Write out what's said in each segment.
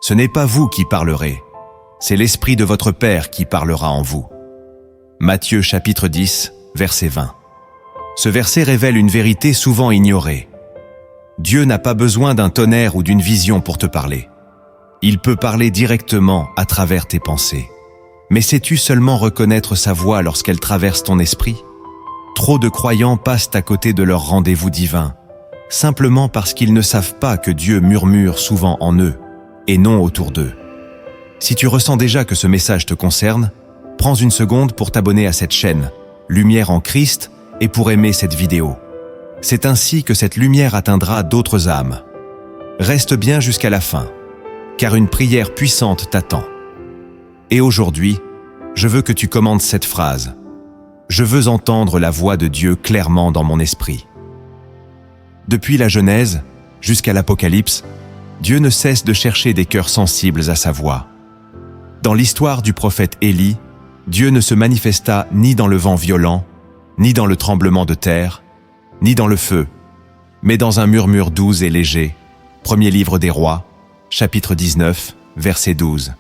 Ce n'est pas vous qui parlerez, c'est l'Esprit de votre Père qui parlera en vous. Matthieu chapitre 10, verset 20. Ce verset révèle une vérité souvent ignorée. Dieu n'a pas besoin d'un tonnerre ou d'une vision pour te parler. Il peut parler directement à travers tes pensées. Mais sais-tu seulement reconnaître sa voix lorsqu'elle traverse ton esprit? Trop de croyants passent à côté de leur rendez-vous divin, simplement parce qu'ils ne savent pas que Dieu murmure souvent en eux, et non autour d'eux. Si tu ressens déjà que ce message te concerne, prends une seconde pour t'abonner à cette chaîne, Lumière en Christ, et pour aimer cette vidéo. C'est ainsi que cette lumière atteindra d'autres âmes. Reste bien jusqu'à la fin, car une prière puissante t'attend. Et aujourd'hui, je veux que tu commandes cette phrase. Je veux entendre la voix de Dieu clairement dans mon esprit. Depuis la Genèse jusqu'à l'Apocalypse, Dieu ne cesse de chercher des cœurs sensibles à sa voix. Dans l'histoire du prophète Élie, Dieu ne se manifesta ni dans le vent violent, ni dans le tremblement de terre, ni dans le feu, mais dans un murmure doux et léger. Premier livre des Rois, chapitre 19, verset 12.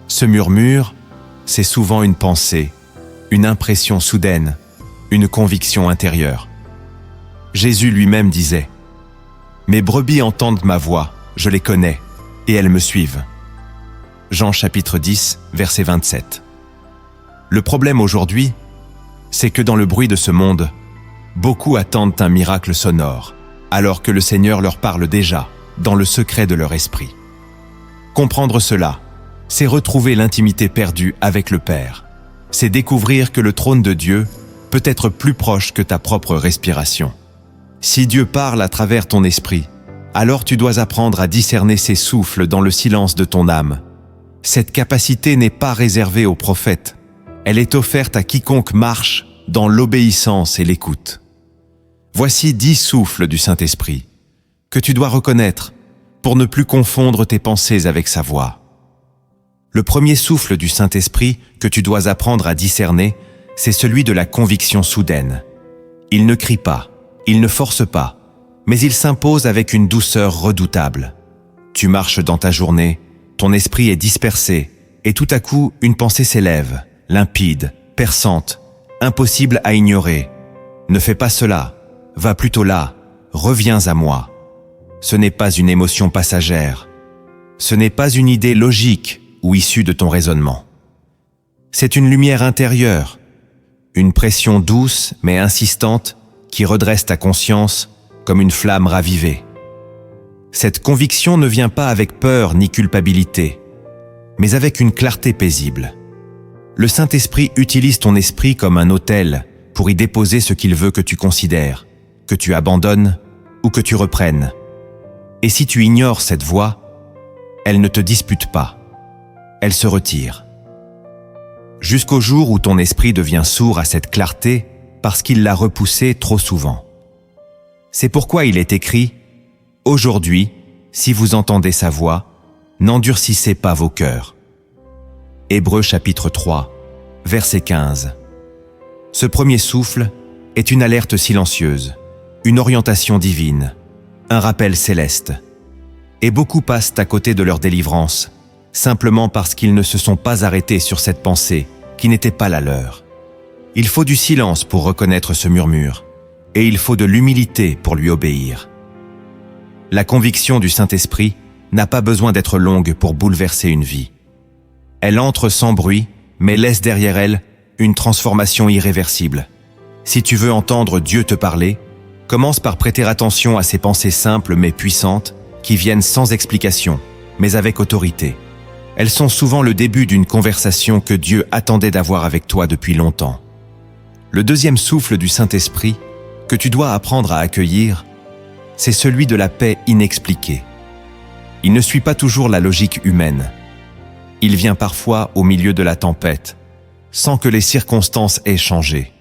Ce murmure, c'est souvent une pensée, une impression soudaine, une conviction intérieure. Jésus lui-même disait « Mes brebis entendent ma voix, je les connais, et elles me suivent. » Jean chapitre 10, verset 27. Le problème aujourd'hui, c'est que dans le bruit de ce monde, beaucoup attendent un miracle sonore, alors que le Seigneur leur parle déjà, dans le secret de leur esprit. Comprendre cela, c'est retrouver l'intimité perdue avec le Père. C'est découvrir que le trône de Dieu peut être plus proche que ta propre respiration. Si Dieu parle à travers ton esprit, alors tu dois apprendre à discerner ses souffles dans le silence de ton âme. Cette capacité n'est pas réservée aux prophètes. Elle est offerte à quiconque marche dans l'obéissance et l'écoute. Voici 10 souffles du Saint-Esprit que tu dois reconnaître pour ne plus confondre tes pensées avec sa voix. Le premier souffle du Saint-Esprit que tu dois apprendre à discerner, c'est celui de la conviction soudaine. Il ne crie pas, il ne force pas, mais il s'impose avec une douceur redoutable. Tu marches dans ta journée, ton esprit est dispersé, et tout à coup, une pensée s'élève, limpide, perçante, impossible à ignorer. Ne fais pas cela, va plutôt là, reviens à moi. Ce n'est pas une émotion passagère. Ce n'est pas une idée logique ou issue de ton raisonnement. C'est une lumière intérieure, une pression douce mais insistante qui redresse ta conscience comme une flamme ravivée. Cette conviction ne vient pas avec peur ni culpabilité, mais avec une clarté paisible. Le Saint-Esprit utilise ton esprit comme un autel pour y déposer ce qu'il veut que tu considères, que tu abandonnes ou que tu reprennes. Et si tu ignores cette voix, elle ne te dispute pas, elle se retire. Jusqu'au jour où ton esprit devient sourd à cette clarté parce qu'il l'a repoussée trop souvent. C'est pourquoi il est écrit « Aujourd'hui, si vous entendez sa voix, n'endurcissez pas vos cœurs. » Hébreux chapitre 3, verset 15. Ce premier souffle est une alerte silencieuse, une orientation divine, un rappel céleste. Et beaucoup passent à côté de leur délivrance, simplement parce qu'ils ne se sont pas arrêtés sur cette pensée qui n'était pas la leur. Il faut du silence pour reconnaître ce murmure, et il faut de l'humilité pour lui obéir. La conviction du Saint-Esprit n'a pas besoin d'être longue pour bouleverser une vie. Elle entre sans bruit, mais laisse derrière elle une transformation irréversible. Si tu veux entendre Dieu te parler, commence par prêter attention à ces pensées simples mais puissantes qui viennent sans explication, mais avec autorité. Elles sont souvent le début d'une conversation que Dieu attendait d'avoir avec toi depuis longtemps. Le deuxième souffle du Saint-Esprit que tu dois apprendre à accueillir, c'est celui de la paix inexpliquée. Il ne suit pas toujours la logique humaine. Il vient parfois au milieu de la tempête, sans que les circonstances aient changé.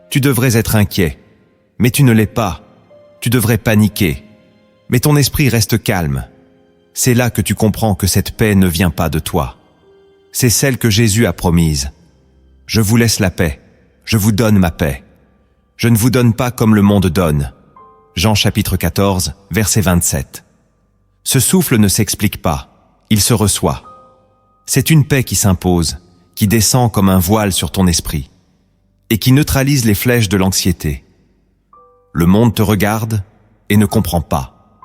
Tu devrais être inquiet, mais tu ne l'es pas. Tu devrais paniquer, mais ton esprit reste calme. C'est là que tu comprends que cette paix ne vient pas de toi. C'est celle que Jésus a promise. Je vous laisse la paix, je vous donne ma paix. Je ne vous donne pas comme le monde donne. Jean chapitre 14, verset 27. Ce souffle ne s'explique pas, il se reçoit. C'est une paix qui s'impose, qui descend comme un voile sur ton esprit, et qui neutralise les flèches de l'anxiété. Le monde te regarde et ne comprend pas.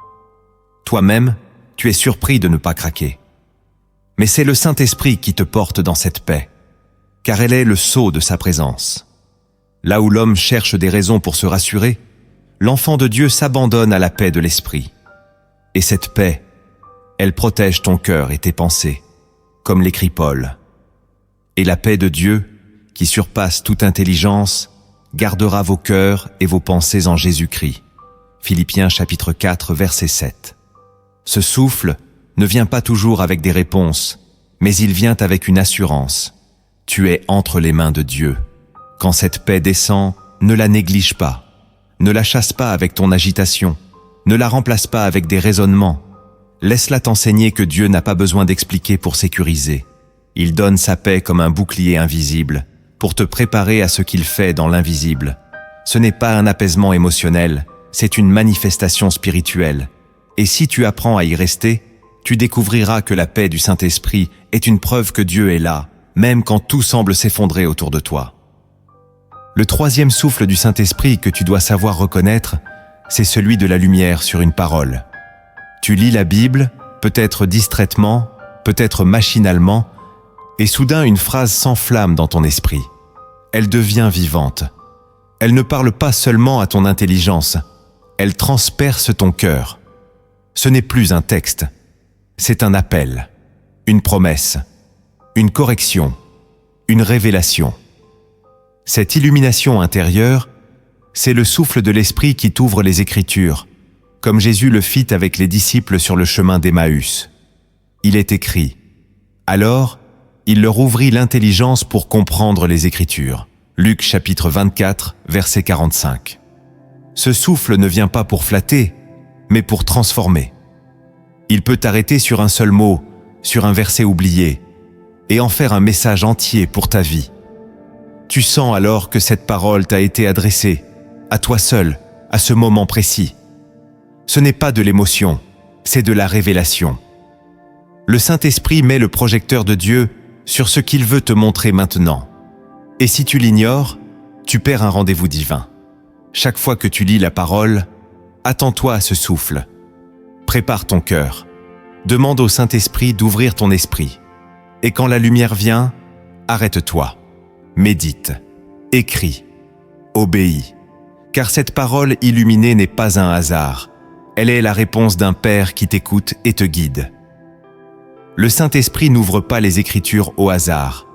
Toi-même, tu es surpris de ne pas craquer. Mais c'est le Saint-Esprit qui te porte dans cette paix, car elle est le sceau de sa présence. Là où l'homme cherche des raisons pour se rassurer, l'enfant de Dieu s'abandonne à la paix de l'esprit. Et cette paix, elle protège ton cœur et tes pensées, comme l'écrit Paul. Et la paix de Dieu, qui surpasse toute intelligence, gardera vos cœurs et vos pensées en Jésus-Christ. Philippiens chapitre 4, verset 7. Ce souffle ne vient pas toujours avec des réponses, mais il vient avec une assurance. Tu es entre les mains de Dieu. Quand cette paix descend, ne la néglige pas. Ne la chasse pas avec ton agitation. Ne la remplace pas avec des raisonnements. Laisse-la t'enseigner que Dieu n'a pas besoin d'expliquer pour sécuriser. Il donne sa paix comme un bouclier invisible, pour te préparer à ce qu'il fait dans l'invisible. Ce n'est pas un apaisement émotionnel, c'est une manifestation spirituelle. Et si tu apprends à y rester, tu découvriras que la paix du Saint-Esprit est une preuve que Dieu est là, même quand tout semble s'effondrer autour de toi. Le troisième souffle du Saint-Esprit que tu dois savoir reconnaître, c'est celui de la lumière sur une parole. Tu lis la Bible, peut-être distraitement, peut-être machinalement, et soudain une phrase s'enflamme dans ton esprit. Elle devient vivante. Elle ne parle pas seulement à ton intelligence, elle transperce ton cœur. Ce n'est plus un texte, c'est un appel, une promesse, une correction, une révélation. Cette illumination intérieure, c'est le souffle de l'Esprit qui t'ouvre les Écritures, comme Jésus le fit avec les disciples sur le chemin d'Emmaüs. Il est écrit, alors, il leur ouvrit l'intelligence pour comprendre les Écritures. Luc chapitre 24, verset 45. Ce souffle ne vient pas pour flatter, mais pour transformer. Il peut t'arrêter sur un seul mot, sur un verset oublié, et en faire un message entier pour ta vie. Tu sens alors que cette parole t'a été adressée, à toi seul, à ce moment précis. Ce n'est pas de l'émotion, c'est de la révélation. Le Saint-Esprit met le projecteur de Dieu sur ce qu'il veut te montrer maintenant. Et si tu l'ignores, tu perds un rendez-vous divin. Chaque fois que tu lis la parole, attends-toi à ce souffle. Prépare ton cœur. Demande au Saint-Esprit d'ouvrir ton esprit. Et quand la lumière vient, arrête-toi. Médite. Écris. Obéis. Car cette parole illuminée n'est pas un hasard. Elle est la réponse d'un Père qui t'écoute et te guide. Le Saint-Esprit n'ouvre pas les Écritures au hasard.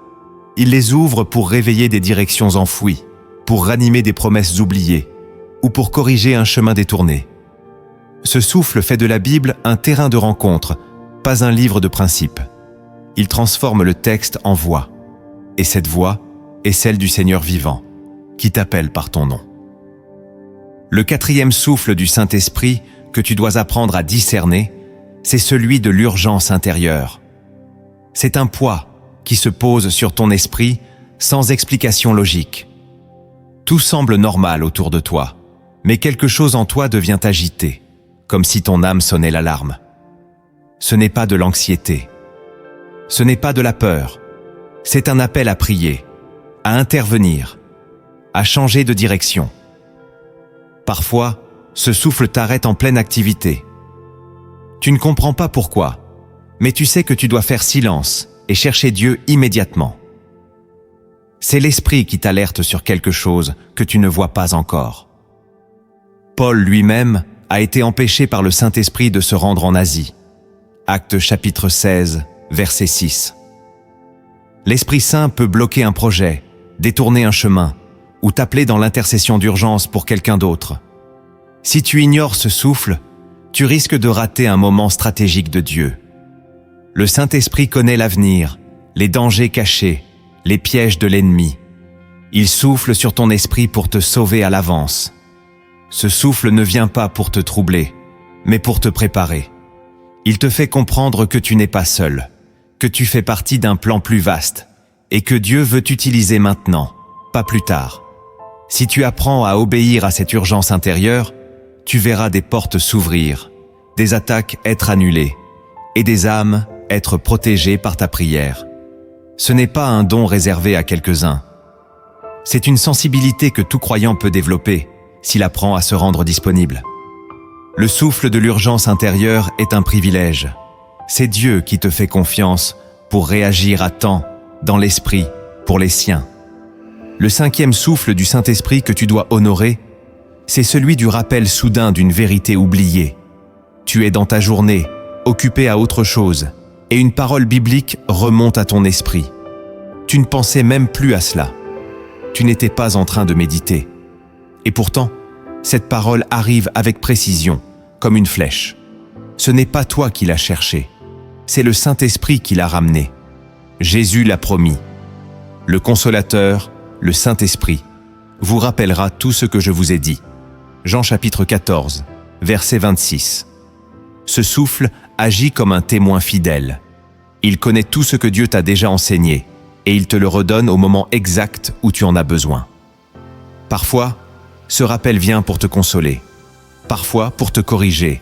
Il les ouvre pour réveiller des directions enfouies, pour ranimer des promesses oubliées, ou pour corriger un chemin détourné. Ce souffle fait de la Bible un terrain de rencontre, pas un livre de principes. Il transforme le texte en voix. Et cette voix est celle du Seigneur vivant, qui t'appelle par ton nom. Le quatrième souffle du Saint-Esprit que tu dois apprendre à discerner, c'est celui de l'urgence intérieure. C'est un poids qui se pose sur ton esprit sans explication logique. Tout semble normal autour de toi, mais quelque chose en toi devient agité, comme si ton âme sonnait l'alarme. Ce n'est pas de l'anxiété, ce n'est pas de la peur, c'est un appel à prier, à intervenir, à changer de direction. Parfois, ce souffle t'arrête en pleine activité. Tu ne comprends pas pourquoi, mais tu sais que tu dois faire silence et chercher Dieu immédiatement. C'est l'Esprit qui t'alerte sur quelque chose que tu ne vois pas encore. Paul lui-même a été empêché par le Saint-Esprit de se rendre en Asie. Actes chapitre 16, verset 6. L'Esprit Saint peut bloquer un projet, détourner un chemin, ou t'appeler dans l'intercession d'urgence pour quelqu'un d'autre. Si tu ignores ce souffle, tu risques de rater un moment stratégique de Dieu. Le Saint-Esprit connaît l'avenir, les dangers cachés, les pièges de l'ennemi. Il souffle sur ton esprit pour te sauver à l'avance. Ce souffle ne vient pas pour te troubler, mais pour te préparer. Il te fait comprendre que tu n'es pas seul, que tu fais partie d'un plan plus vaste, et que Dieu veut t'utiliser maintenant, pas plus tard. Si tu apprends à obéir à cette urgence intérieure, tu verras des portes s'ouvrir, des attaques être annulées, et des âmes être protégé par ta prière. Ce n'est pas un don réservé à quelques-uns. C'est une sensibilité que tout croyant peut développer s'il apprend à se rendre disponible. Le souffle de l'urgence intérieure est un privilège. C'est Dieu qui te fait confiance pour réagir à temps, dans l'esprit, pour les siens. Le 5e souffle du Saint-Esprit que tu dois honorer, c'est celui du rappel soudain d'une vérité oubliée. Tu es dans ta journée, occupé à autre chose, et une parole biblique remonte à ton esprit. Tu ne pensais même plus à cela. Tu n'étais pas en train de méditer. Et pourtant, cette parole arrive avec précision, comme une flèche. Ce n'est pas toi qui l'as cherchée, c'est le Saint-Esprit qui l'a ramenée. Jésus l'a promis. Le Consolateur, le Saint-Esprit, vous rappellera tout ce que je vous ai dit. Jean chapitre 14, verset 26. Ce souffle agit comme un témoin fidèle. Il connaît tout ce que Dieu t'a déjà enseigné et il te le redonne au moment exact où tu en as besoin. Parfois, ce rappel vient pour te consoler, parfois pour te corriger,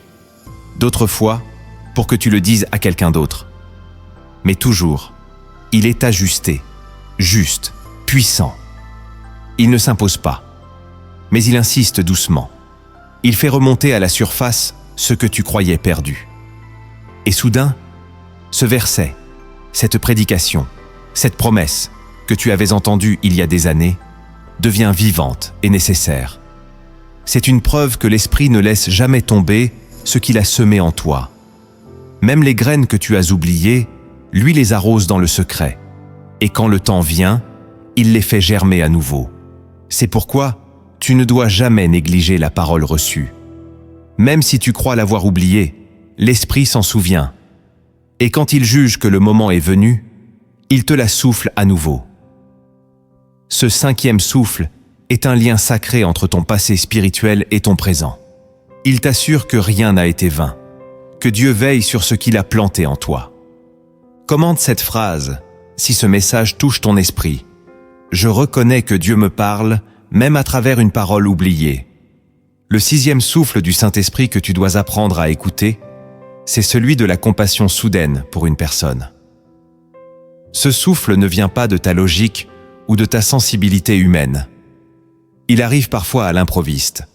d'autres fois pour que tu le dises à quelqu'un d'autre. Mais toujours, il est ajusté, juste, puissant. Il ne s'impose pas, mais il insiste doucement. Il fait remonter à la surface ce que tu croyais perdu. Et soudain, ce verset, cette prédication, cette promesse que tu avais entendue il y a des années, devient vivante et nécessaire. C'est une preuve que l'Esprit ne laisse jamais tomber ce qu'il a semé en toi. Même les graines que tu as oubliées, lui les arrose dans le secret. Et quand le temps vient, il les fait germer à nouveau. C'est pourquoi tu ne dois jamais négliger la parole reçue. Même si tu crois l'avoir oubliée, l'Esprit s'en souvient. Et quand il juge que le moment est venu, il te la souffle à nouveau. Ce 5e souffle est un lien sacré entre ton passé spirituel et ton présent. Il t'assure que rien n'a été vain, que Dieu veille sur ce qu'il a planté en toi. Commente cette phrase, si ce message touche ton esprit. Je reconnais que Dieu me parle, même à travers une parole oubliée. Le 6e souffle du Saint-Esprit que tu dois apprendre à écouter, c'est celui de la compassion soudaine pour une personne. Ce souffle ne vient pas de ta logique ou de ta sensibilité humaine. Il arrive parfois à l'improviste.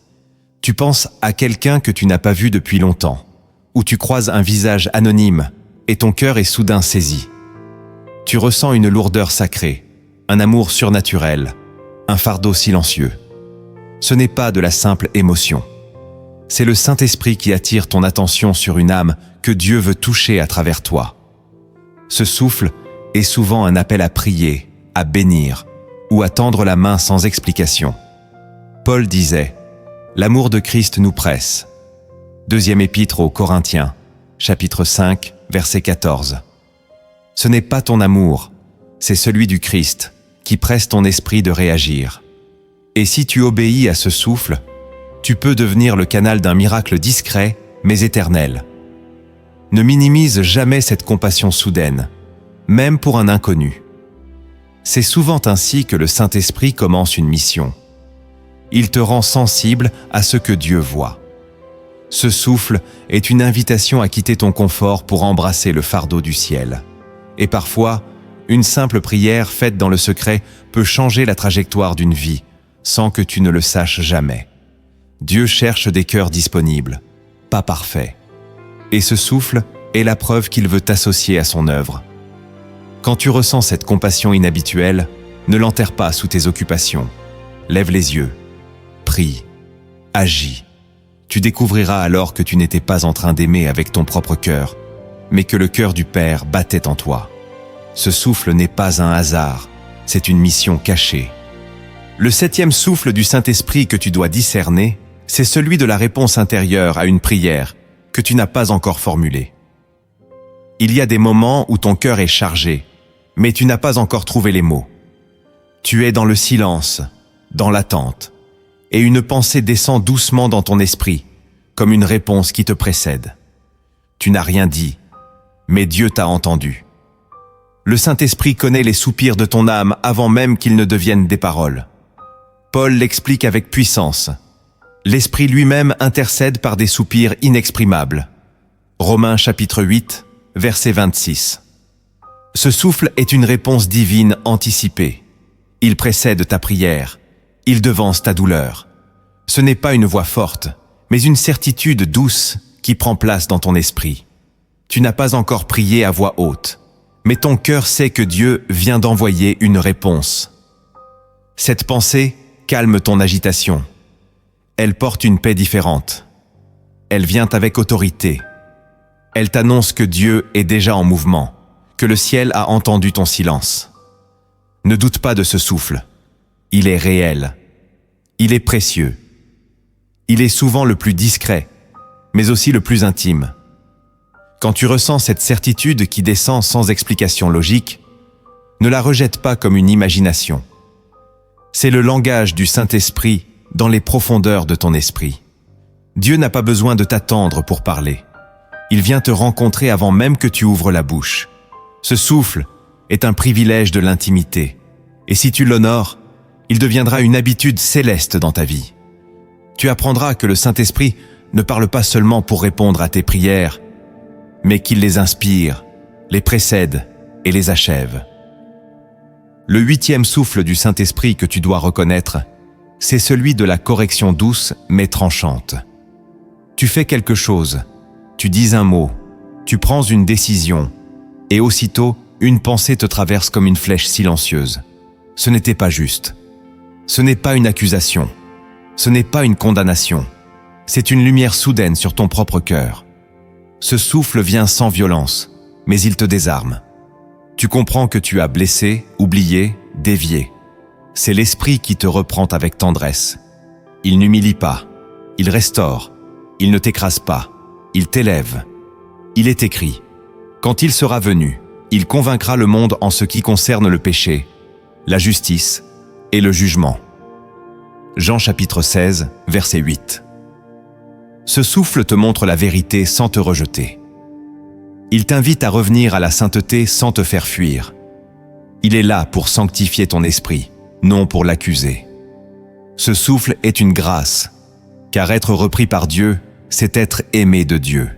Tu penses à quelqu'un que tu n'as pas vu depuis longtemps, ou tu croises un visage anonyme et ton cœur est soudain saisi. Tu ressens une lourdeur sacrée, un amour surnaturel, un fardeau silencieux. Ce n'est pas de la simple émotion. C'est le Saint-Esprit qui attire ton attention sur une âme que Dieu veut toucher à travers toi. Ce souffle est souvent un appel à prier, à bénir ou à tendre la main sans explication. Paul disait « L'amour de Christ nous presse ». 2e épître aux Corinthiens, chapitre 5, verset 14. Ce n'est pas ton amour, c'est celui du Christ qui presse ton esprit de réagir. Et si tu obéis à ce souffle, tu peux devenir le canal d'un miracle discret mais éternel. Ne minimise jamais cette compassion soudaine, même pour un inconnu. C'est souvent ainsi que le Saint-Esprit commence une mission. Il te rend sensible à ce que Dieu voit. Ce souffle est une invitation à quitter ton confort pour embrasser le fardeau du ciel. Et parfois, une simple prière faite dans le secret peut changer la trajectoire d'une vie, sans que tu ne le saches jamais. Dieu cherche des cœurs disponibles, pas parfaits. Et ce souffle est la preuve qu'il veut t'associer à son œuvre. Quand tu ressens cette compassion inhabituelle, ne l'enterre pas sous tes occupations. Lève les yeux, prie, agis. Tu découvriras alors que tu n'étais pas en train d'aimer avec ton propre cœur, mais que le cœur du Père battait en toi. Ce souffle n'est pas un hasard, c'est une mission cachée. Le 7e souffle du Saint-Esprit que tu dois discerner, c'est celui de la réponse intérieure à une prière que tu n'as pas encore formulée. Il y a des moments où ton cœur est chargé, mais tu n'as pas encore trouvé les mots. Tu es dans le silence, dans l'attente, et une pensée descend doucement dans ton esprit, comme une réponse qui te précède. Tu n'as rien dit, mais Dieu t'a entendu. Le Saint-Esprit connaît les soupirs de ton âme avant même qu'ils ne deviennent des paroles. Paul l'explique avec puissance. L'Esprit lui-même intercède par des soupirs inexprimables. Romains chapitre 8, verset 26. Ce souffle est une réponse divine anticipée. Il précède ta prière, il devance ta douleur. Ce n'est pas une voix forte, mais une certitude douce qui prend place dans ton esprit. Tu n'as pas encore prié à voix haute, mais ton cœur sait que Dieu vient d'envoyer une réponse. Cette pensée calme ton agitation. Elle porte une paix différente. Elle vient avec autorité. Elle t'annonce que Dieu est déjà en mouvement, que le ciel a entendu ton silence. Ne doute pas de ce souffle. Il est réel. Il est précieux. Il est souvent le plus discret, mais aussi le plus intime. Quand tu ressens cette certitude qui descend sans explication logique, ne la rejette pas comme une imagination. C'est le langage du Saint-Esprit dans les profondeurs de ton esprit. Dieu n'a pas besoin de t'attendre pour parler. Il vient te rencontrer avant même que tu ouvres la bouche. Ce souffle est un privilège de l'intimité. Et si tu l'honores, il deviendra une habitude céleste dans ta vie. Tu apprendras que le Saint-Esprit ne parle pas seulement pour répondre à tes prières, mais qu'il les inspire, les précède et les achève. Le 8e souffle du Saint-Esprit que tu dois reconnaître, c'est celui de la correction douce mais tranchante. Tu fais quelque chose, tu dis un mot, tu prends une décision, et aussitôt, une pensée te traverse comme une flèche silencieuse. Ce n'était pas juste. Ce n'est pas une accusation. Ce n'est pas une condamnation. C'est une lumière soudaine sur ton propre cœur. Ce souffle vient sans violence, mais il te désarme. Tu comprends que tu as blessé, oublié, dévié. C'est l'Esprit qui te reprend avec tendresse. Il n'humilie pas, il restaure, il ne t'écrase pas, il t'élève. Il est écrit, quand il sera venu, il convaincra le monde en ce qui concerne le péché, la justice et le jugement. Jean chapitre 16, verset 8. Ce souffle te montre la vérité sans te rejeter. Il t'invite à revenir à la sainteté sans te faire fuir. Il est là pour sanctifier ton esprit, non pour l'accuser. Ce souffle est une grâce, car être repris par Dieu, c'est être aimé de Dieu.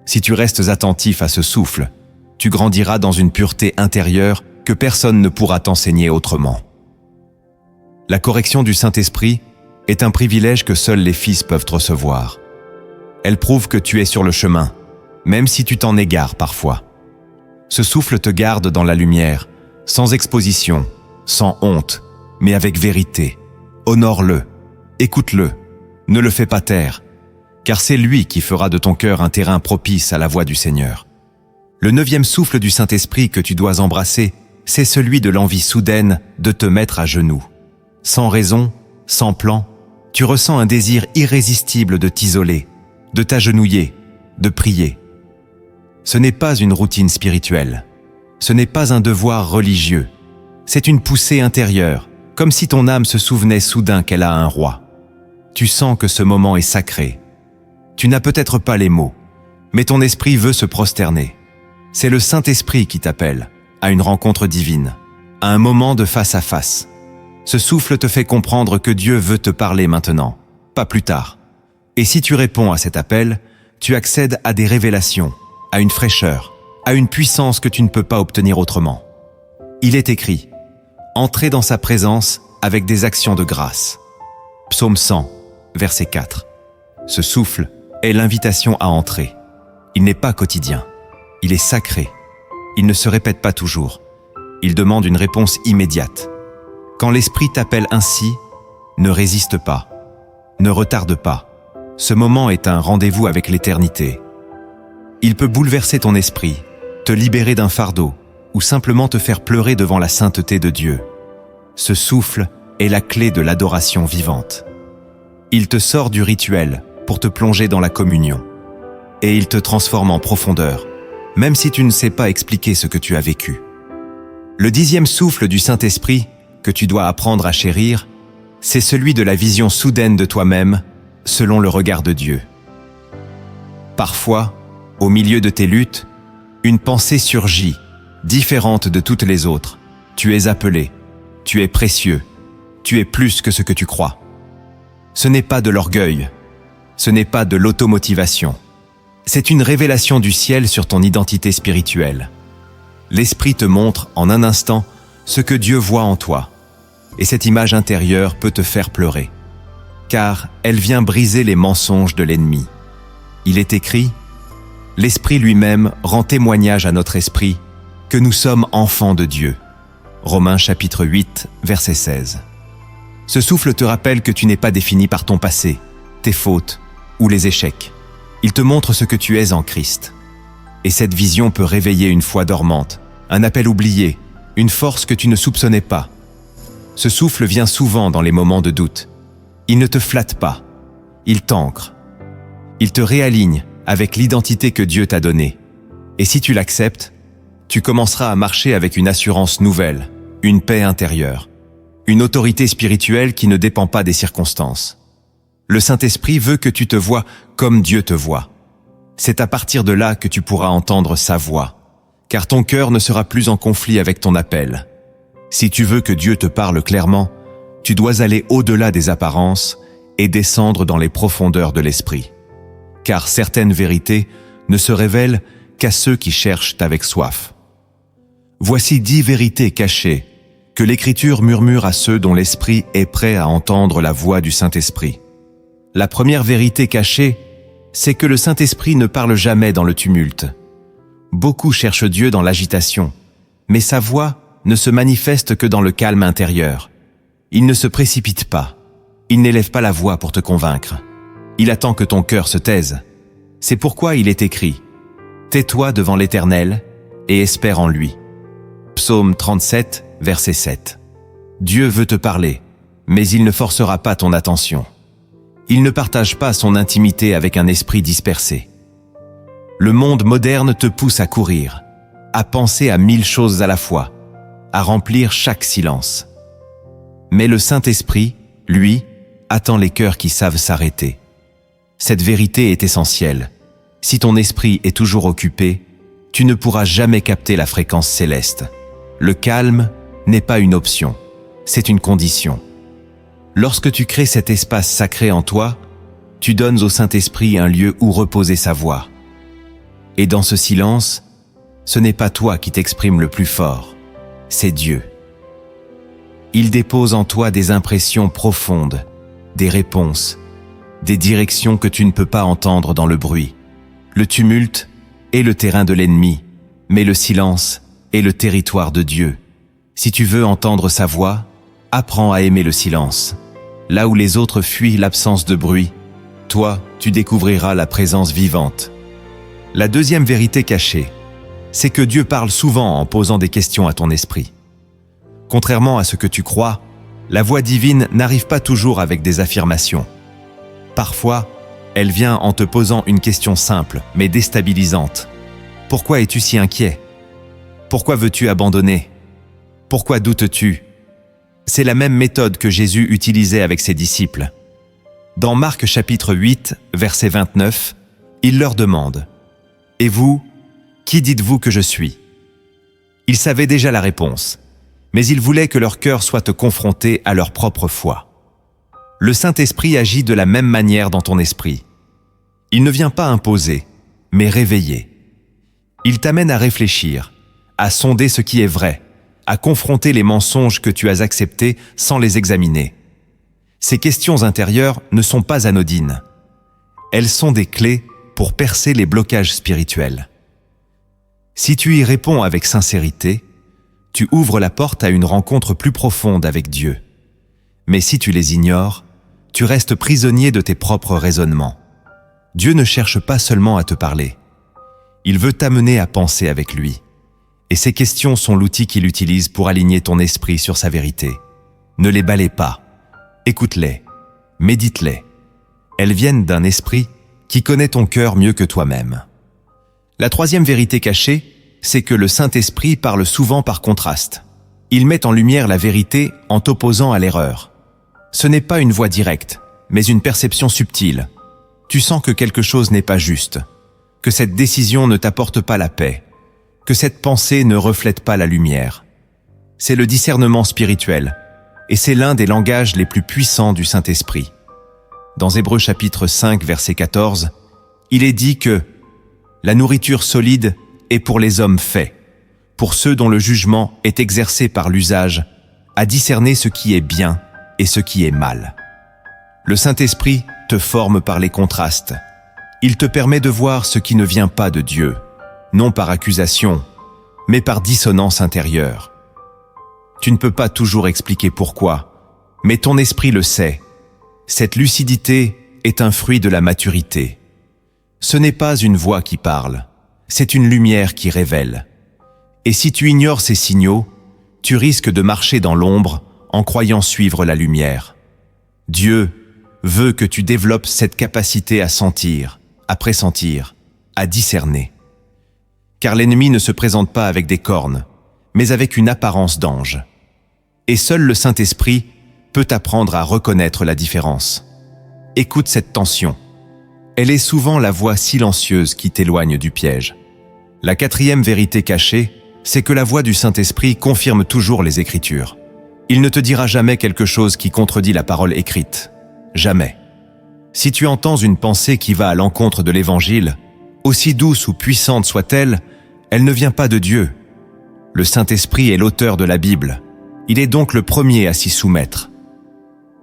Si tu restes attentif à ce souffle, tu grandiras dans une pureté intérieure que personne ne pourra t'enseigner autrement. La correction du Saint-Esprit est un privilège que seuls les fils peuvent recevoir. Elle prouve que tu es sur le chemin, même si tu t'en égares parfois. Ce souffle te garde dans la lumière, sans exposition, sans honte, mais avec vérité. Honore-le, écoute-le, ne le fais pas taire, car c'est lui qui fera de ton cœur un terrain propice à la voix du Seigneur. Le 9e souffle du Saint-Esprit que tu dois embrasser, c'est celui de l'envie soudaine de te mettre à genoux. Sans raison, sans plan, tu ressens un désir irrésistible de t'isoler, de t'agenouiller, de prier. Ce n'est pas une routine spirituelle, ce n'est pas un devoir religieux, c'est une poussée intérieure, comme si ton âme se souvenait soudain qu'elle a un roi. Tu sens que ce moment est sacré. Tu n'as peut-être pas les mots, mais ton esprit veut se prosterner. C'est le Saint-Esprit qui t'appelle à une rencontre divine, à un moment de face à face. Ce souffle te fait comprendre que Dieu veut te parler maintenant, pas plus tard. Et si tu réponds à cet appel, tu accèdes à des révélations, à une fraîcheur, à une puissance que tu ne peux pas obtenir autrement. Il est écrit, « Entrez dans sa présence avec des actions de grâce ». Psaume 100, verset 4. Ce souffle est l'invitation à entrer. Il n'est pas quotidien, il est sacré. Il ne se répète pas toujours. Il demande une réponse immédiate. Quand l'Esprit t'appelle ainsi, ne résiste pas, ne retarde pas. Ce moment est un rendez-vous avec l'éternité. Il peut bouleverser ton esprit, te libérer d'un fardeau ou simplement te faire pleurer devant la sainteté de Dieu. Ce souffle est la clé de l'adoration vivante. Il te sort du rituel pour te plonger dans la communion. Et il te transforme en profondeur, même si tu ne sais pas expliquer ce que tu as vécu. Le 10e souffle du Saint-Esprit que tu dois apprendre à chérir, c'est celui de la vision soudaine de toi-même, selon le regard de Dieu. Parfois, au milieu de tes luttes, une pensée surgit, différente de toutes les autres. Tu es appelé, tu es précieux, tu es plus que ce que tu crois. Ce n'est pas de l'orgueil, ce n'est pas de l'automotivation. C'est une révélation du ciel sur ton identité spirituelle. L'Esprit te montre en un instant ce que Dieu voit en toi. Et cette image intérieure peut te faire pleurer, car elle vient briser les mensonges de l'ennemi. Il est écrit, « L'Esprit lui-même rend témoignage à notre esprit que nous sommes enfants de Dieu. » Romains chapitre 8, verset 16. Ce souffle te rappelle que tu n'es pas défini par ton passé, tes fautes ou les échecs. Il te montre ce que tu es en Christ. Et cette vision peut réveiller une foi dormante, un appel oublié, une force que tu ne soupçonnais pas. Ce souffle vient souvent dans les moments de doute. Il ne te flatte pas, il t'ancre. Il te réaligne avec l'identité que Dieu t'a donnée. Et si tu l'acceptes, tu commenceras à marcher avec une assurance nouvelle, une paix intérieure, une autorité spirituelle qui ne dépend pas des circonstances. Le Saint-Esprit veut que tu te vois comme Dieu te voit. C'est à partir de là que tu pourras entendre sa voix, car ton cœur ne sera plus en conflit avec ton appel. Si tu veux que Dieu te parle clairement, tu dois aller au-delà des apparences et descendre dans les profondeurs de l'esprit. Car certaines vérités ne se révèlent qu'à ceux qui cherchent avec soif. Voici 10 vérités cachées que l'Écriture murmure à ceux dont l'esprit est prêt à entendre la voix du Saint-Esprit. La première vérité cachée, c'est que le Saint-Esprit ne parle jamais dans le tumulte. Beaucoup cherchent Dieu dans l'agitation, mais sa voix ne se manifeste que dans le calme intérieur. Il ne se précipite pas. Il n'élève pas la voix pour te convaincre. Il attend que ton cœur se taise. C'est pourquoi il est écrit « Tais-toi devant l'Éternel et espère en lui ». Psaume 37, verset 7. Dieu veut te parler, mais il ne forcera pas ton attention. Il ne partage pas son intimité avec un esprit dispersé. Le monde moderne te pousse à courir, à penser à 1000 choses à la fois, à remplir chaque silence. Mais le Saint-Esprit, lui, attend les cœurs qui savent s'arrêter. Cette vérité est essentielle. Si ton esprit est toujours occupé, tu ne pourras jamais capter la fréquence céleste. Le calme n'est pas une option, c'est une condition. Lorsque tu crées cet espace sacré en toi, tu donnes au Saint-Esprit un lieu où reposer sa voix. Et dans ce silence, ce n'est pas toi qui t'exprimes le plus fort, c'est Dieu. Il dépose en toi des impressions profondes, des réponses, des directions que tu ne peux pas entendre dans le bruit. Le tumulte est le terrain de l'ennemi, mais le silence est le territoire de Dieu. Si tu veux entendre sa voix, apprends à aimer le silence. Là où les autres fuient l'absence de bruit, toi, tu découvriras la présence vivante. La deuxième vérité cachée, c'est que Dieu parle souvent en posant des questions à ton esprit. Contrairement à ce que tu crois, la voix divine n'arrive pas toujours avec des affirmations. Parfois, elle vient en te posant une question simple, mais déstabilisante. Pourquoi es-tu si inquiet? Pourquoi veux-tu abandonner? Pourquoi doutes-tu? C'est la même méthode que Jésus utilisait avec ses disciples. Dans Marc chapitre 8, verset 29, il leur demande « Et vous, qui dites-vous que je suis ?» Ils savaient déjà la réponse, mais ils voulaient que leur cœur soit confronté à leur propre foi. Le Saint-Esprit agit de la même manière dans ton esprit. Il ne vient pas imposer, mais réveiller. Il t'amène à réfléchir, à sonder ce qui est vrai, à confronter les mensonges que tu as acceptés sans les examiner. Ces questions intérieures ne sont pas anodines. Elles sont des clés pour percer les blocages spirituels. Si tu y réponds avec sincérité, tu ouvres la porte à une rencontre plus profonde avec Dieu. Mais si tu les ignores, tu restes prisonnier de tes propres raisonnements. Dieu ne cherche pas seulement à te parler. Il veut t'amener à penser avec lui. Et ces questions sont l'outil qu'il utilise pour aligner ton esprit sur sa vérité. Ne les balaie pas. Écoute-les. Médite-les. Elles viennent d'un esprit qui connaît ton cœur mieux que toi-même. La troisième vérité cachée, c'est que le Saint-Esprit parle souvent par contraste. Il met en lumière la vérité en t'opposant à l'erreur. Ce n'est pas une voix directe, mais une perception subtile. Tu sens que quelque chose n'est pas juste, que cette décision ne t'apporte pas la paix, que cette pensée ne reflète pas la lumière. C'est le discernement spirituel, et c'est l'un des langages les plus puissants du Saint-Esprit. Dans Hébreux chapitre 5, verset 14, il est dit que La nourriture solide est pour les hommes faits, pour ceux dont le jugement est exercé par l'usage, à discerner ce qui est bien et ce qui est mal. Le Saint-Esprit te forme par les contrastes. Il te permet de voir ce qui ne vient pas de Dieu, non par accusation, mais par dissonance intérieure. Tu ne peux pas toujours expliquer pourquoi, mais ton esprit le sait. Cette lucidité est un fruit de la maturité. Ce n'est pas une voix qui parle, c'est une lumière qui révèle. Et si tu ignores ces signaux, tu risques de marcher dans l'ombre en croyant suivre la lumière. Dieu veut que tu développes cette capacité à sentir, à pressentir, à discerner. Car l'ennemi ne se présente pas avec des cornes, mais avec une apparence d'ange. Et seul le Saint-Esprit peut t'apprendre à reconnaître la différence. Écoute cette tension. Elle est souvent la voix silencieuse qui t'éloigne du piège. La quatrième vérité cachée, c'est que la voix du Saint-Esprit confirme toujours les Écritures. Il ne te dira jamais quelque chose qui contredit la parole écrite. Jamais. Si tu entends une pensée qui va à l'encontre de l'Évangile, aussi douce ou puissante soit-elle, elle ne vient pas de Dieu. Le Saint-Esprit est l'auteur de la Bible. Il est donc le premier à s'y soumettre.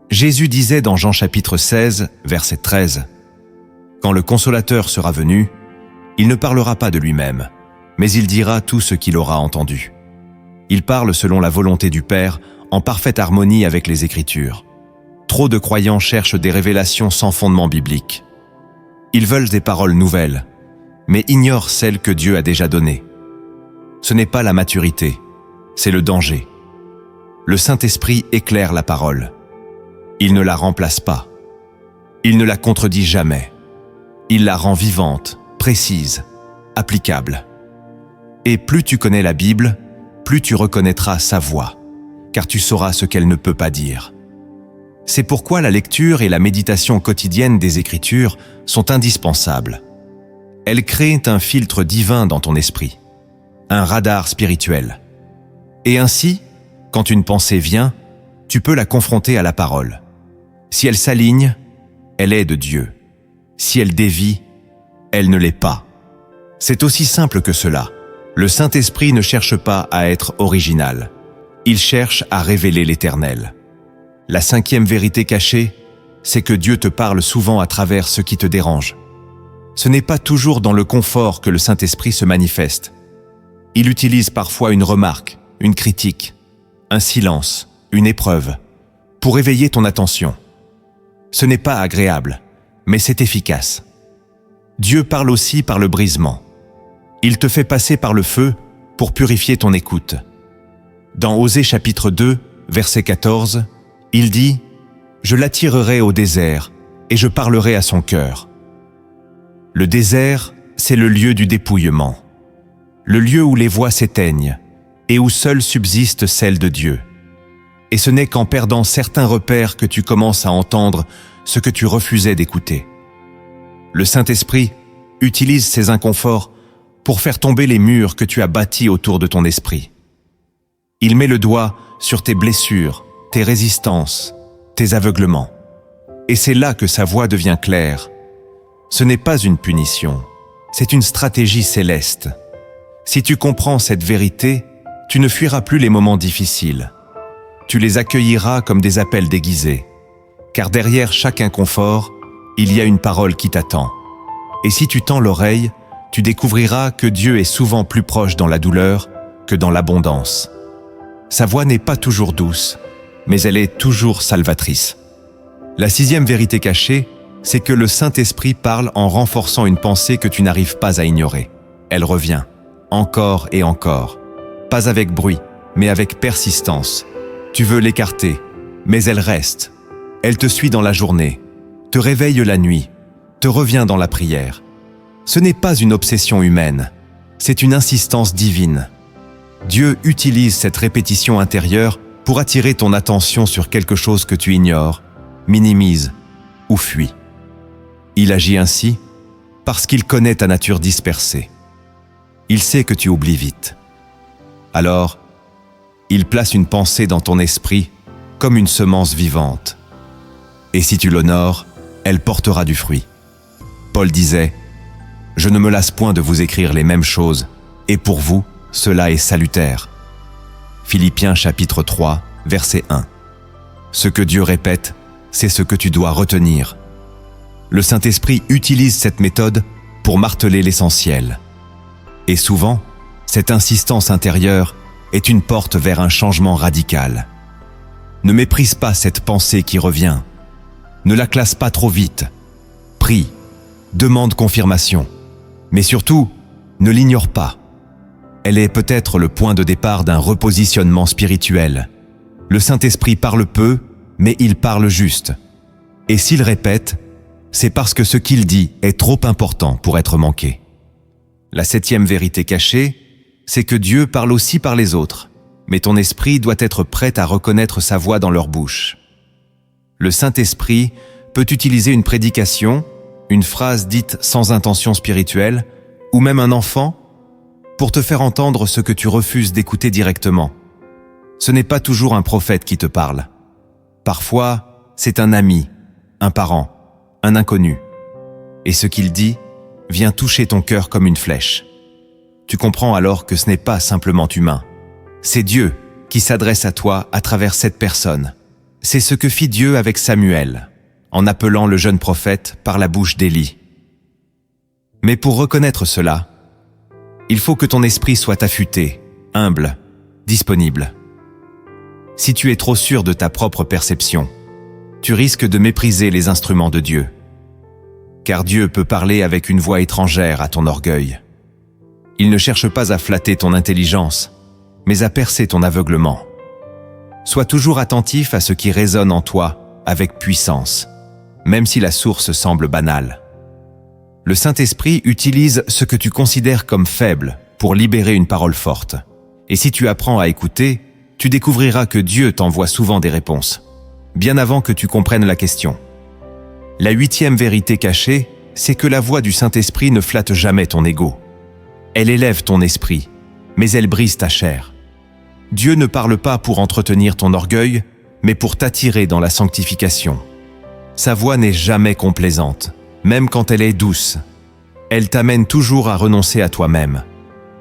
Jésus disait dans Jean chapitre 16, verset 13, « Quand le Consolateur sera venu, il ne parlera pas de lui-même, mais il dira tout ce qu'il aura entendu. Il parle selon la volonté du Père, en parfaite harmonie avec les Écritures. Trop de croyants cherchent des révélations sans fondement biblique. Ils veulent des paroles nouvelles, mais ignorent celles que Dieu a déjà données. Ce n'est pas la maturité, c'est le danger. Le Saint-Esprit éclaire la parole. Il ne la remplace pas. Il ne la contredit jamais. Il la rend vivante, précise, applicable. Et plus tu connais la Bible, plus tu reconnaîtras sa voix, car tu sauras ce qu'elle ne peut pas dire. C'est pourquoi la lecture et la méditation quotidienne des Écritures sont indispensables. Elles créent un filtre divin dans ton esprit, un radar spirituel. Et ainsi, quand une pensée vient, tu peux la confronter à la parole. Si elle s'aligne, elle est de Dieu. Si elle dévie, elle ne l'est pas. C'est aussi simple que cela. Le Saint-Esprit ne cherche pas à être original. Il cherche à révéler l'Éternel. La cinquième vérité cachée, c'est que Dieu te parle souvent à travers ce qui te dérange. Ce n'est pas toujours dans le confort que le Saint-Esprit se manifeste. Il utilise parfois une remarque, une critique, un silence, une épreuve, pour éveiller ton attention. Ce n'est pas agréable, mais c'est efficace. Dieu parle aussi par le brisement. Il te fait passer par le feu pour purifier ton écoute. Dans Osée chapitre 2, verset 14, il dit « Je l'attirerai au désert et je parlerai à son cœur. » Le désert, c'est le lieu du dépouillement, le lieu où les voix s'éteignent et où seule subsiste celle de Dieu. Et ce n'est qu'en perdant certains repères que tu commences à entendre ce que tu refusais d'écouter. Le Saint-Esprit utilise ces inconforts pour faire tomber les murs que tu as bâtis autour de ton esprit. Il met le doigt sur tes blessures, tes résistances, tes aveuglements. Et c'est là que sa voix devient claire. Ce n'est pas une punition, c'est une stratégie céleste. Si tu comprends cette vérité, tu ne fuiras plus les moments difficiles. Tu les accueilliras comme des appels déguisés. Car derrière chaque inconfort, il y a une parole qui t'attend. Et si tu tends l'oreille, tu découvriras que Dieu est souvent plus proche dans la douleur que dans l'abondance. Sa voix n'est pas toujours douce, mais elle est toujours salvatrice. La sixième vérité cachée, c'est que le Saint-Esprit parle en renforçant une pensée que tu n'arrives pas à ignorer. Elle revient, encore et encore. Pas avec bruit, mais avec persistance. Tu veux l'écarter, mais elle reste. Elle te suit dans la journée, te réveille la nuit, te revient dans la prière. Ce n'est pas une obsession humaine, c'est une insistance divine. Dieu utilise cette répétition intérieure pour attirer ton attention sur quelque chose que tu ignores, minimises ou fuis. Il agit ainsi parce qu'il connaît ta nature dispersée. Il sait que tu oublies vite. Alors, il place une pensée dans ton esprit comme une semence vivante. Et si tu l'honores, elle portera du fruit. Paul disait « Je ne me lasse point de vous écrire les mêmes choses, et pour vous, cela est salutaire. Philippiens chapitre 3, verset 1. Ce que Dieu répète, c'est ce que tu dois retenir. Le Saint-Esprit utilise cette méthode pour marteler l'essentiel. Et souvent, cette insistance intérieure est une porte vers un changement radical. Ne méprise pas cette pensée qui revient. Ne la classe pas trop vite. Prie, demande confirmation. Mais surtout, ne l'ignore pas. Elle est peut-être le point de départ d'un repositionnement spirituel. Le Saint-Esprit parle peu, mais il parle juste. Et s'il répète, c'est parce que ce qu'il dit est trop important pour être manqué. La 7e vérité cachée, c'est que Dieu parle aussi par les autres, mais ton esprit doit être prêt à reconnaître sa voix dans leur bouche. Le Saint-Esprit peut utiliser une prédication, une phrase dite sans intention spirituelle, ou même un enfant, pour te faire entendre ce que tu refuses d'écouter directement. Ce n'est pas toujours un prophète qui te parle. Parfois, c'est un ami, un parent, un inconnu. Et ce qu'il dit vient toucher ton cœur comme une flèche. Tu comprends alors que ce n'est pas simplement humain. C'est Dieu qui s'adresse à toi à travers cette personne. C'est ce que fit Dieu avec Samuel, en appelant le jeune prophète par la bouche d'Élie. Mais pour reconnaître cela, il faut que ton esprit soit affûté, humble, disponible. Si tu es trop sûr de ta propre perception, tu risques de mépriser les instruments de Dieu. Car Dieu peut parler avec une voix étrangère à ton orgueil. Il ne cherche pas à flatter ton intelligence, mais à percer ton aveuglement. Sois toujours attentif à ce qui résonne en toi avec puissance, même si la source semble banale. Le Saint-Esprit utilise ce que tu considères comme faible pour libérer une parole forte. Et si tu apprends à écouter, tu découvriras que Dieu t'envoie souvent des réponses, bien avant que tu comprennes la question. La 8e vérité cachée, c'est que la voix du Saint-Esprit ne flatte jamais ton ego. Elle élève ton esprit, mais elle brise ta chair. Dieu ne parle pas pour entretenir ton orgueil, mais pour t'attirer dans la sanctification. Sa voix n'est jamais complaisante, même quand elle est douce. Elle t'amène toujours à renoncer à toi-même.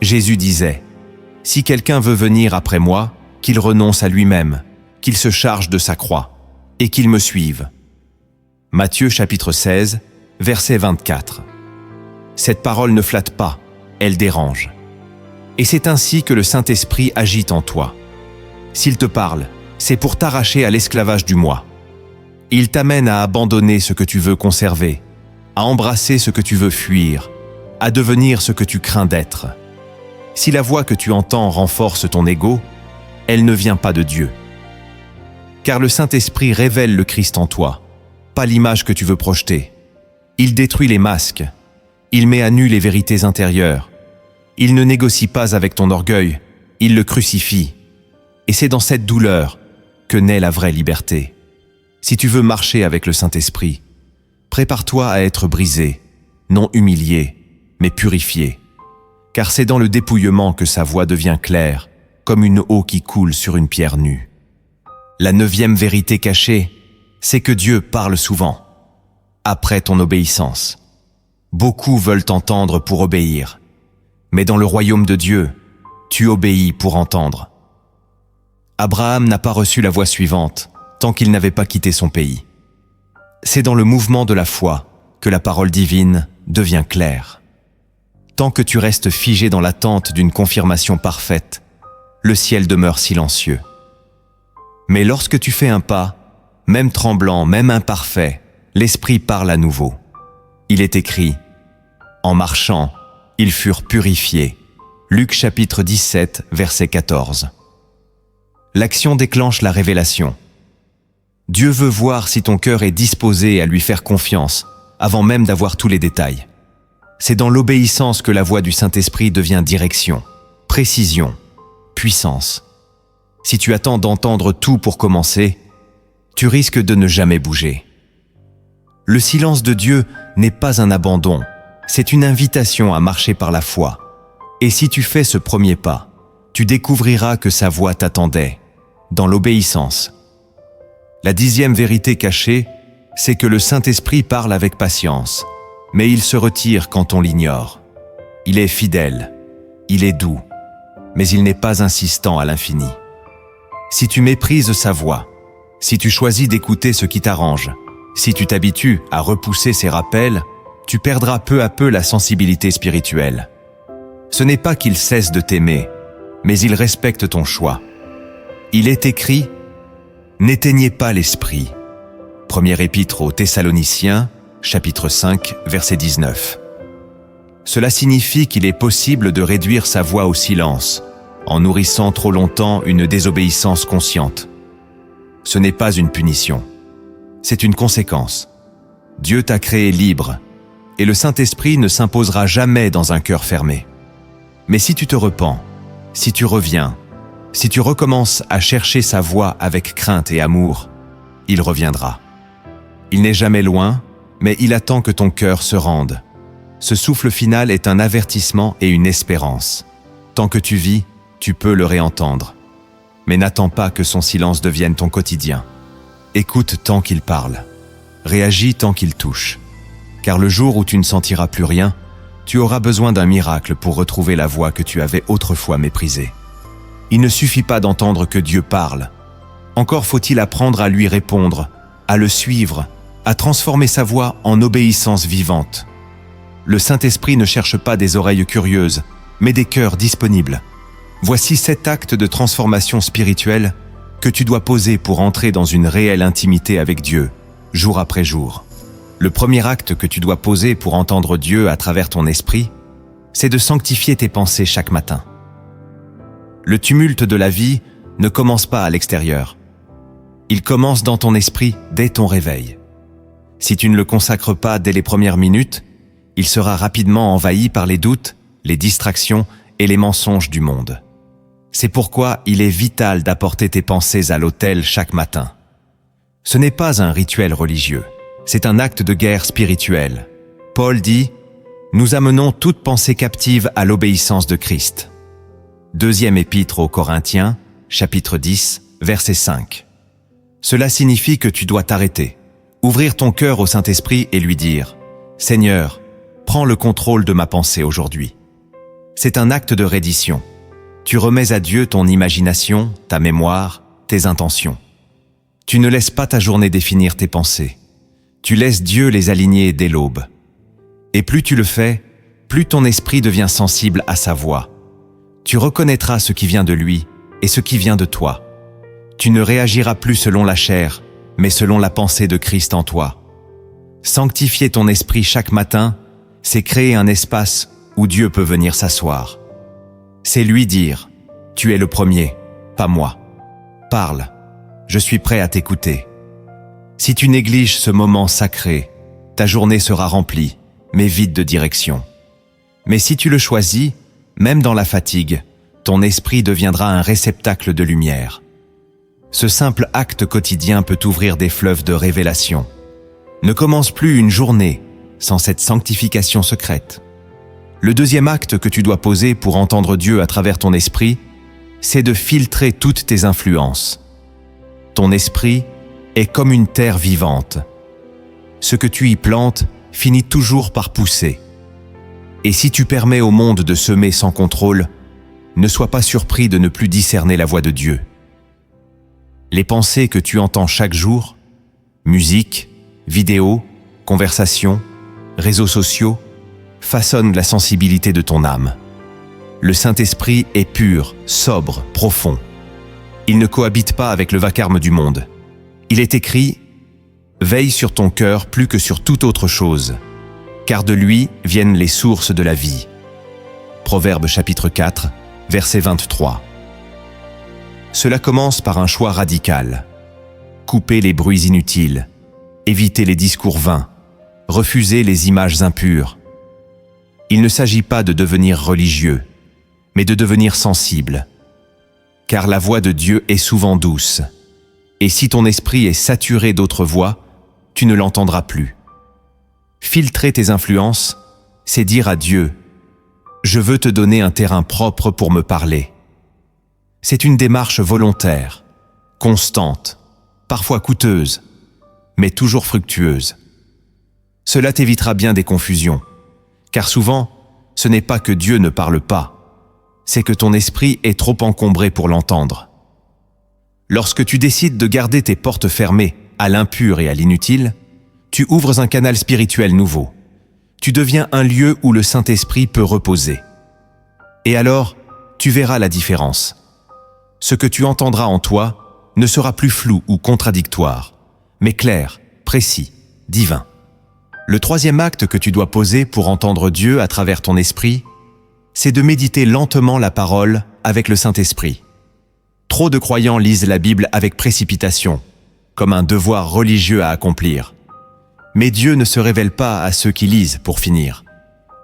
Jésus disait, « Si quelqu'un veut venir après moi, qu'il renonce à lui-même, qu'il se charge de sa croix, et qu'il me suive. » Matthieu chapitre 16, verset 24. Cette parole ne flatte pas, elle dérange. Et c'est ainsi que le Saint-Esprit agit en toi. S'il te parle, c'est pour t'arracher à l'esclavage du moi. Il t'amène à abandonner ce que tu veux conserver, à embrasser ce que tu veux fuir, à devenir ce que tu crains d'être. Si la voix que tu entends renforce ton ego, elle ne vient pas de Dieu. Car le Saint-Esprit révèle le Christ en toi, pas l'image que tu veux projeter. Il détruit les masques, il met à nu les vérités intérieures. Il ne négocie pas avec ton orgueil, il le crucifie. Et c'est dans cette douleur que naît la vraie liberté. Si tu veux marcher avec le Saint-Esprit, prépare-toi à être brisé, non humilié, mais purifié. Car c'est dans le dépouillement que sa voix devient claire, comme une eau qui coule sur une pierre nue. La 9e vérité cachée, c'est que Dieu parle souvent, après ton obéissance. Beaucoup veulent t'entendre pour obéir, mais dans le royaume de Dieu, tu obéis pour entendre. Abraham n'a pas reçu la voix suivante, tant qu'il n'avait pas quitté son pays. C'est dans le mouvement de la foi que la parole divine devient claire. Tant que tu restes figé dans l'attente d'une confirmation parfaite, le ciel demeure silencieux. Mais lorsque tu fais un pas, même tremblant, même imparfait, l'Esprit parle à nouveau. Il est écrit, « En marchant, ils furent purifiés. » Luc chapitre 17, verset 14. L'action déclenche la révélation. Dieu veut voir si ton cœur est disposé à lui faire confiance, avant même d'avoir tous les détails. C'est dans l'obéissance que la voix du Saint-Esprit devient direction, précision, puissance. Si tu attends d'entendre tout pour commencer, tu risques de ne jamais bouger. Le silence de Dieu n'est pas un abandon, c'est une invitation à marcher par la foi. Et si tu fais ce premier pas, tu découvriras que sa voix t'attendait, dans l'obéissance. La 10e vérité cachée, c'est que le Saint-Esprit parle avec patience. mais il se retire quand on l'ignore. Il est fidèle, il est doux, mais il n'est pas insistant à l'infini. Si tu méprises sa voix, si tu choisis d'écouter ce qui t'arrange, si tu t'habitues à repousser ses rappels, tu perdras peu à peu la sensibilité spirituelle. Ce n'est pas qu'il cesse de t'aimer, mais il respecte ton choix. Il est écrit « N'éteignez pas l'esprit ». Première épître aux Thessaloniciens, chapitre 5, verset 19. Cela signifie qu'il est possible de réduire sa voix au silence, en nourrissant trop longtemps une désobéissance consciente. Ce n'est pas une punition, c'est une conséquence. Dieu t'a créé libre, et le Saint-Esprit ne s'imposera jamais dans un cœur fermé. Mais si tu te repens, si tu reviens, si tu recommences à chercher sa voix avec crainte et amour, il reviendra. Il n'est jamais loin, mais il attend que ton cœur se rende. Ce souffle final est un avertissement et une espérance. Tant que tu vis, tu peux le réentendre. Mais n'attends pas que son silence devienne ton quotidien. Écoute tant qu'il parle. Réagis tant qu'il touche. Car le jour où tu ne sentiras plus rien, tu auras besoin d'un miracle pour retrouver la voix que tu avais autrefois méprisée. Il ne suffit pas d'entendre que Dieu parle. Encore faut-il apprendre à lui répondre, à le suivre, à transformer sa voix en obéissance vivante. Le Saint-Esprit ne cherche pas des oreilles curieuses, mais des cœurs disponibles. Voici 7 actes de transformation spirituelle que tu dois poser pour entrer dans une réelle intimité avec Dieu, jour après jour. Le premier acte que tu dois poser pour entendre Dieu à travers ton esprit, c'est de sanctifier tes pensées chaque matin. Le tumulte de la vie ne commence pas à l'extérieur. Il commence dans ton esprit dès ton réveil. Si tu ne le consacres pas dès les premières minutes, il sera rapidement envahi par les doutes, les distractions et les mensonges du monde. C'est pourquoi il est vital d'apporter tes pensées à l'autel chaque matin. Ce n'est pas un rituel religieux, c'est un acte de guerre spirituelle. Paul dit « Nous amenons toute pensée captive à l'obéissance de Christ ». Deuxième épître aux Corinthiens, chapitre 10, verset 5. Cela signifie que tu dois t'arrêter, ouvrir ton cœur au Saint-Esprit et lui dire « Seigneur, prends le contrôle de ma pensée aujourd'hui ». C'est un acte de reddition. Tu remets à Dieu ton imagination, ta mémoire, tes intentions. Tu ne laisses pas ta journée définir tes pensées. Tu laisses Dieu les aligner dès l'aube. Et plus tu le fais, plus ton esprit devient sensible à sa voix. Tu reconnaîtras ce qui vient de lui et ce qui vient de toi. Tu ne réagiras plus selon la chair, mais selon la pensée de Christ en toi. Sanctifier ton esprit chaque matin, c'est créer un espace où Dieu peut venir s'asseoir. C'est lui dire « Tu es le premier, pas moi. Parle, je suis prêt à t'écouter. » Si tu négliges ce moment sacré, ta journée sera remplie, mais vide de direction. Mais si tu le choisis, même dans la fatigue, ton esprit deviendra un réceptacle de lumière. Ce simple acte quotidien peut ouvrir des fleuves de révélation. Ne commence plus une journée sans cette sanctification secrète. Le deuxième acte que tu dois poser pour entendre Dieu à travers ton esprit, c'est de filtrer toutes tes influences. Ton esprit est comme une terre vivante. Ce que tu y plantes finit toujours par pousser. Et si tu permets au monde de semer sans contrôle, ne sois pas surpris de ne plus discerner la voix de Dieu. Les pensées que tu entends chaque jour, musique, vidéos, conversations, réseaux sociaux, façonnent la sensibilité de ton âme. Le Saint-Esprit est pur, sobre, profond. Il ne cohabite pas avec le vacarme du monde. Il est écrit « Veille sur ton cœur plus que sur toute autre chose, car de lui viennent les sources de la vie. » Proverbe chapitre 4, verset 23. Cela commence par un choix radical. Couper les bruits inutiles, éviter les discours vains, refuser les images impures. Il ne s'agit pas de devenir religieux, mais de devenir sensible. Car la voix de Dieu est souvent douce. Et si ton esprit est saturé d'autres voix, tu ne l'entendras plus. Filtrer tes influences, c'est dire à Dieu « Je veux te donner un terrain propre pour me parler ». C'est une démarche volontaire, constante, parfois coûteuse, mais toujours fructueuse. Cela t'évitera bien des confusions, car souvent, ce n'est pas que Dieu ne parle pas, c'est que ton esprit est trop encombré pour l'entendre. Lorsque tu décides de garder tes portes fermées à l'impur et à l'inutile, tu ouvres un canal spirituel nouveau. Tu deviens un lieu où le Saint-Esprit peut reposer. Et alors, tu verras la différence. Ce que tu entendras en toi ne sera plus flou ou contradictoire, mais clair, précis, divin. Le troisième acte que tu dois poser pour entendre Dieu à travers ton esprit, c'est de méditer lentement la parole avec le Saint-Esprit. Trop de croyants lisent la Bible avec précipitation, comme un devoir religieux à accomplir. Mais Dieu ne se révèle pas à ceux qui lisent pour finir.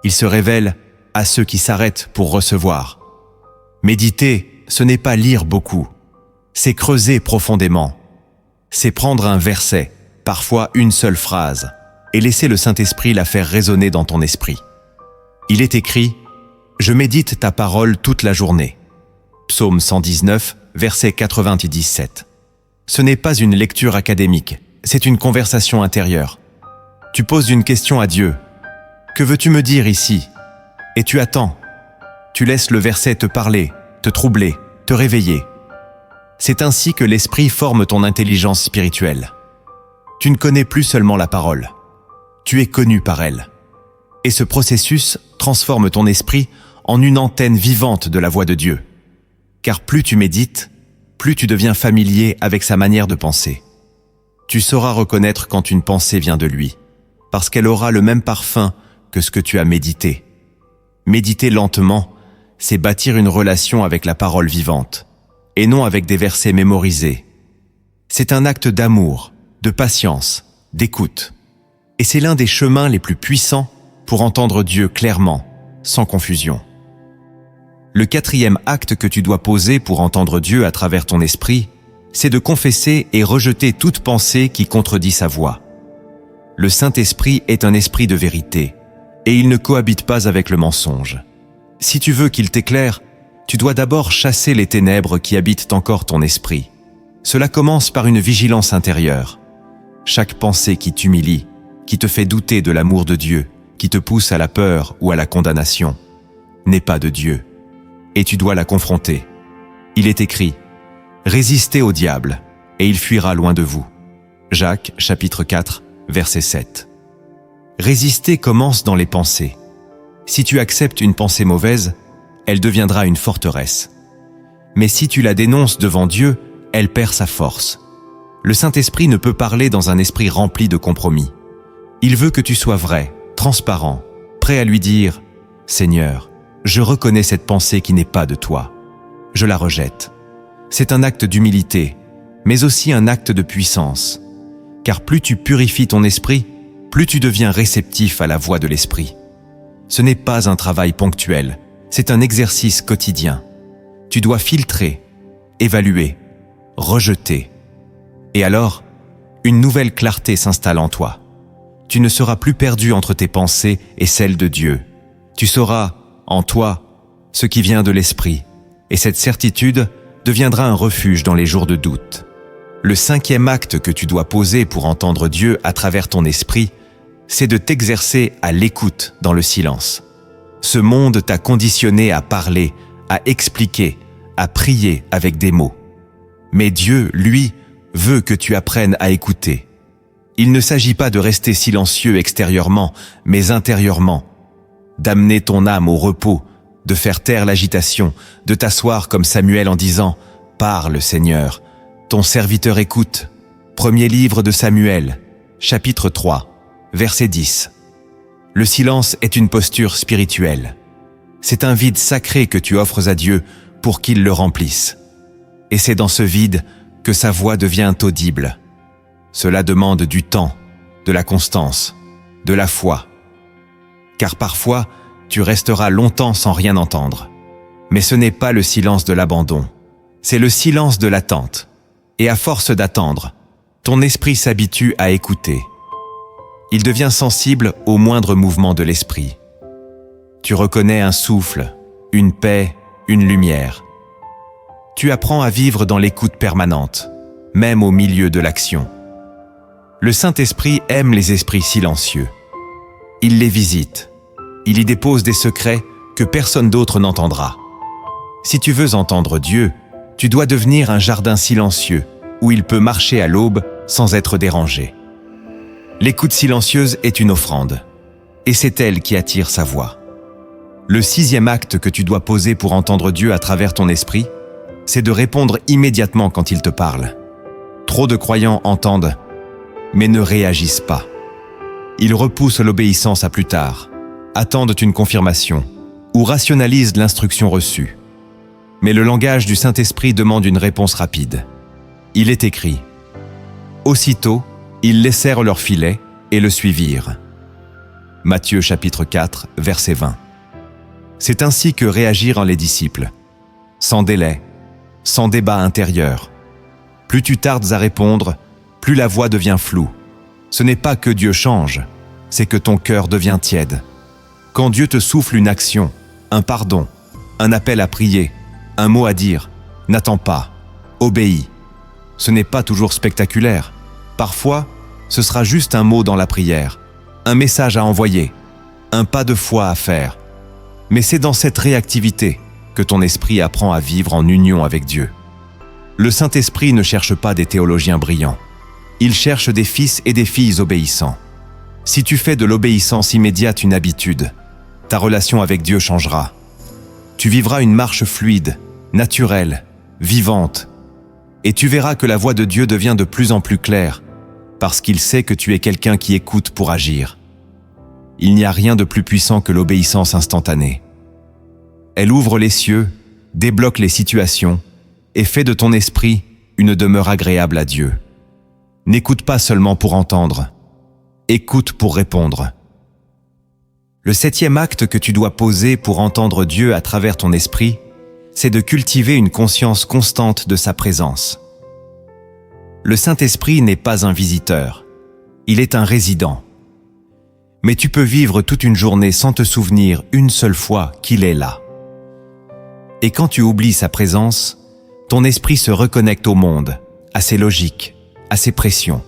Il se révèle à ceux qui s'arrêtent pour recevoir. Méditer, ce n'est pas lire beaucoup, c'est creuser profondément. C'est prendre un verset, parfois une seule phrase, et laisser le Saint-Esprit la faire résonner dans ton esprit. Il est écrit « Je médite ta parole toute la journée ». Psaume 119, verset 97. Ce n'est pas une lecture académique, c'est une conversation intérieure. Tu poses une question à Dieu. « Que veux-tu me dire ici ?» Et tu attends. Tu laisses le verset te parler, te troubler, te réveiller. C'est ainsi que l'Esprit forme ton intelligence spirituelle. Tu ne connais plus seulement la parole. Tu es connu par elle. Et ce processus transforme ton esprit en une antenne vivante de la voix de Dieu. Car plus tu médites, plus tu deviens familier avec sa manière de penser. Tu sauras reconnaître quand une pensée vient de lui, parce qu'elle aura le même parfum que ce que tu as médité. Méditer lentement, c'est bâtir une relation avec la parole vivante, et non avec des versets mémorisés. C'est un acte d'amour, de patience, d'écoute. Et c'est l'un des chemins les plus puissants pour entendre Dieu clairement, sans confusion. Le quatrième acte que tu dois poser pour entendre Dieu à travers ton esprit, c'est de confesser et rejeter toute pensée qui contredit sa voix. Le Saint-Esprit est un esprit de vérité, et il ne cohabite pas avec le mensonge. Si tu veux qu'il t'éclaire, tu dois d'abord chasser les ténèbres qui habitent encore ton esprit. Cela commence par une vigilance intérieure. Chaque pensée qui t'humilie, qui te fait douter de l'amour de Dieu, qui te pousse à la peur ou à la condamnation, n'est pas de Dieu. Et tu dois la confronter. Il est écrit « Résistez au diable, et il fuira loin de vous ». Jacques, chapitre 4, verset 7. Résister commence dans les pensées. Si tu acceptes une pensée mauvaise, elle deviendra une forteresse. Mais si tu la dénonces devant Dieu, elle perd sa force. Le Saint-Esprit ne peut parler dans un esprit rempli de compromis. Il veut que tu sois vrai, transparent, prêt à lui dire « Seigneur, je reconnais cette pensée qui n'est pas de toi. Je la rejette. » C'est un acte d'humilité, mais aussi un acte de puissance. Car plus tu purifies ton esprit, plus tu deviens réceptif à la voix de l'esprit. Ce n'est pas un travail ponctuel, c'est un exercice quotidien. Tu dois filtrer, évaluer, rejeter. Et alors, une nouvelle clarté s'installe en toi. Tu ne seras plus perdu entre tes pensées et celles de Dieu. Tu sauras, en toi, ce qui vient de l'esprit, et cette certitude deviendra un refuge dans les jours de doute. Le cinquième acte que tu dois poser pour entendre Dieu à travers ton esprit, c'est de t'exercer à l'écoute dans le silence. Ce monde t'a conditionné à parler, à expliquer, à prier avec des mots. Mais Dieu, lui, veut que tu apprennes à écouter. Il ne s'agit pas de rester silencieux extérieurement, mais intérieurement. D'amener ton âme au repos, de faire taire l'agitation, de t'asseoir comme Samuel en disant « Parle, Seigneur, ton serviteur écoute ». Premier livre de Samuel, chapitre 3, verset 10. Le silence est une posture spirituelle. C'est un vide sacré que tu offres à Dieu pour qu'il le remplisse. Et c'est dans ce vide que sa voix devient audible. Cela demande du temps, de la constance, de la foi. Car parfois, tu resteras longtemps sans rien entendre. Mais ce n'est pas le silence de l'abandon, c'est le silence de l'attente. Et à force d'attendre, ton esprit s'habitue à écouter. Il devient sensible au moindre mouvement de l'esprit. Tu reconnais un souffle, une paix, une lumière. Tu apprends à vivre dans l'écoute permanente, même au milieu de l'action. Le Saint-Esprit aime les esprits silencieux. Il les visite. Il y dépose des secrets que personne d'autre n'entendra. Si tu veux entendre Dieu, tu dois devenir un jardin silencieux où il peut marcher à l'aube sans être dérangé. L'écoute silencieuse est une offrande, et c'est elle qui attire sa voix. Le 6e acte que tu dois poser pour entendre Dieu à travers ton esprit, c'est de répondre immédiatement quand il te parle. Trop de croyants entendent, mais ne réagissent pas. Ils repoussent l'obéissance à plus tard, attendent une confirmation ou rationalisent l'instruction reçue. Mais le langage du Saint-Esprit demande une réponse rapide. Il est écrit « Aussitôt, ils laissèrent leur filet et le suivirent. » Matthieu chapitre 4, verset 20. C'est ainsi que réagirent les disciples. Sans délai, sans débat intérieur. Plus tu tardes à répondre, plus la voix devient floue. Ce n'est pas que Dieu change, c'est que ton cœur devient tiède. Quand Dieu te souffle une action, un pardon, un appel à prier, un mot à dire, n'attends pas, obéis. Ce n'est pas toujours spectaculaire. Parfois, ce sera juste un mot dans la prière, un message à envoyer, un pas de foi à faire. Mais c'est dans cette réactivité que ton esprit apprend à vivre en union avec Dieu. Le Saint-Esprit ne cherche pas des théologiens brillants. Il cherche des fils et des filles obéissants. Si tu fais de l'obéissance immédiate une habitude, ta relation avec Dieu changera. Tu vivras une marche fluide, naturelle, vivante, et tu verras que la voix de Dieu devient de plus en plus claire, parce qu'il sait que tu es quelqu'un qui écoute pour agir. Il n'y a rien de plus puissant que l'obéissance instantanée. Elle ouvre les cieux, débloque les situations et fait de ton esprit une demeure agréable à Dieu. N'écoute pas seulement pour entendre, écoute pour répondre. Le 7e acte que tu dois poser pour entendre Dieu à travers ton esprit, c'est de cultiver une conscience constante de sa présence. Le Saint-Esprit n'est pas un visiteur, il est un résident. Mais tu peux vivre toute une journée sans te souvenir une seule fois qu'il est là. Et quand tu oublies sa présence, ton esprit se reconnecte au monde, à ses logiques, à ses pressions.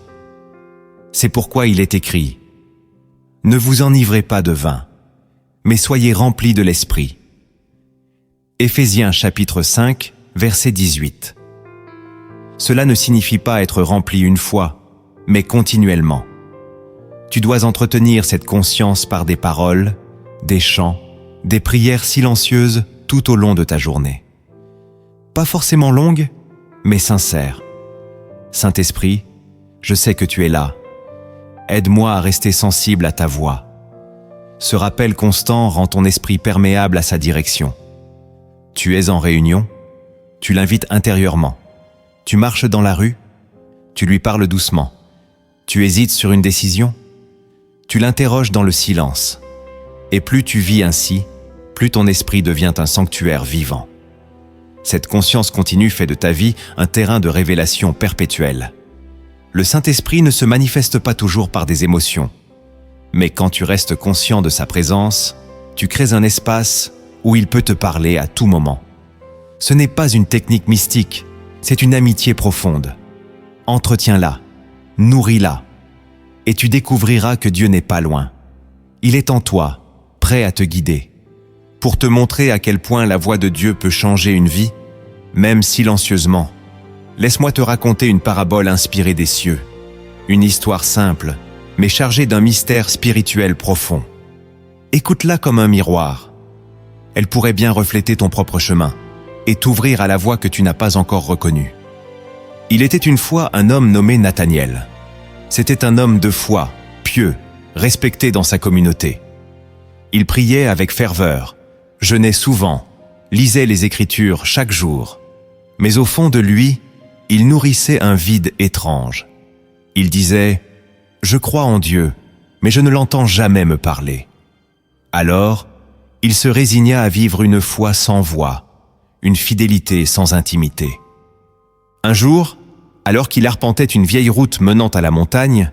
C'est pourquoi il est écrit « Ne vous enivrez pas de vin, mais soyez remplis de l'esprit. » Éphésiens chapitre 5, verset 18. Cela ne signifie pas être rempli une fois, mais continuellement. Tu dois entretenir cette conscience par des paroles, des chants, des prières silencieuses tout au long de ta journée. Pas forcément longues, mais sincères. Saint-Esprit, je sais que tu es là. Aide-moi à rester sensible à ta voix. Ce rappel constant rend ton esprit perméable à sa direction. Tu es en réunion, tu l'invites intérieurement. Tu marches dans la rue, tu lui parles doucement. Tu hésites sur une décision, tu l'interroges dans le silence. Et plus tu vis ainsi, plus ton esprit devient un sanctuaire vivant. Cette conscience continue fait de ta vie un terrain de révélation perpétuelle. Le Saint-Esprit ne se manifeste pas toujours par des émotions. Mais quand tu restes conscient de sa présence, tu crées un espace où il peut te parler à tout moment. Ce n'est pas une technique mystique, c'est une amitié profonde. Entretiens-la, nourris-la, et tu découvriras que Dieu n'est pas loin. Il est en toi, prêt à te guider. Pour te montrer à quel point la voix de Dieu peut changer une vie, même silencieusement, laisse-moi te raconter une parabole inspirée des cieux. Une histoire simple, mais chargée d'un mystère spirituel profond. Écoute-la comme un miroir. Elle pourrait bien refléter ton propre chemin et t'ouvrir à la voie que tu n'as pas encore reconnue. Il était une fois un homme nommé Nathaniel. C'était un homme de foi, pieux, respecté dans sa communauté. Il priait avec ferveur, jeûnait souvent, lisait les Écritures chaque jour. Mais au fond de lui, il nourrissait un vide étrange. Il disait « Je crois en Dieu, mais je ne l'entends jamais me parler. » Alors, il se résigna à vivre une foi sans voix, une fidélité sans intimité. Un jour, alors qu'il arpentait une vieille route menant à la montagne,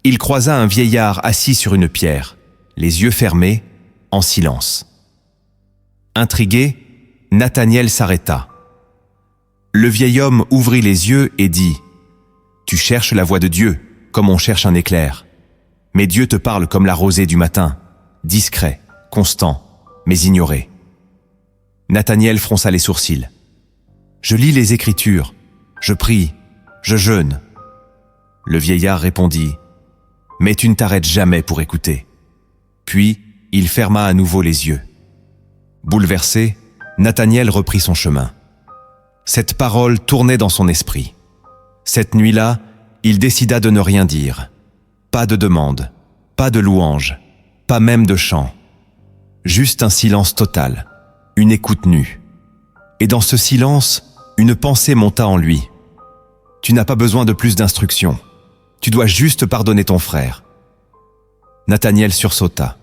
il croisa un vieillard assis sur une pierre, les yeux fermés, en silence. Intrigué, Nathaniel s'arrêta. Le vieil homme ouvrit les yeux et dit « Tu cherches la voix de Dieu, comme on cherche un éclair. Mais Dieu te parle comme la rosée du matin, discret, constant, mais ignoré. Nathanaël fronça les sourcils. Je lis les Écritures, je prie, je jeûne. Le vieillard répondit, mais tu ne t'arrêtes jamais pour écouter. Puis, il ferma à nouveau les yeux. Bouleversé, Nathanaël reprit son chemin. Cette parole tournait dans son esprit. Cette nuit-là, il décida de ne rien dire. Pas de demande, pas de louange, pas même de chant. Juste un silence total, une écoute nue. Et dans ce silence, une pensée monta en lui. Tu n'as pas besoin de plus d'instructions. Tu dois juste pardonner ton frère. Nathanaël sursauta.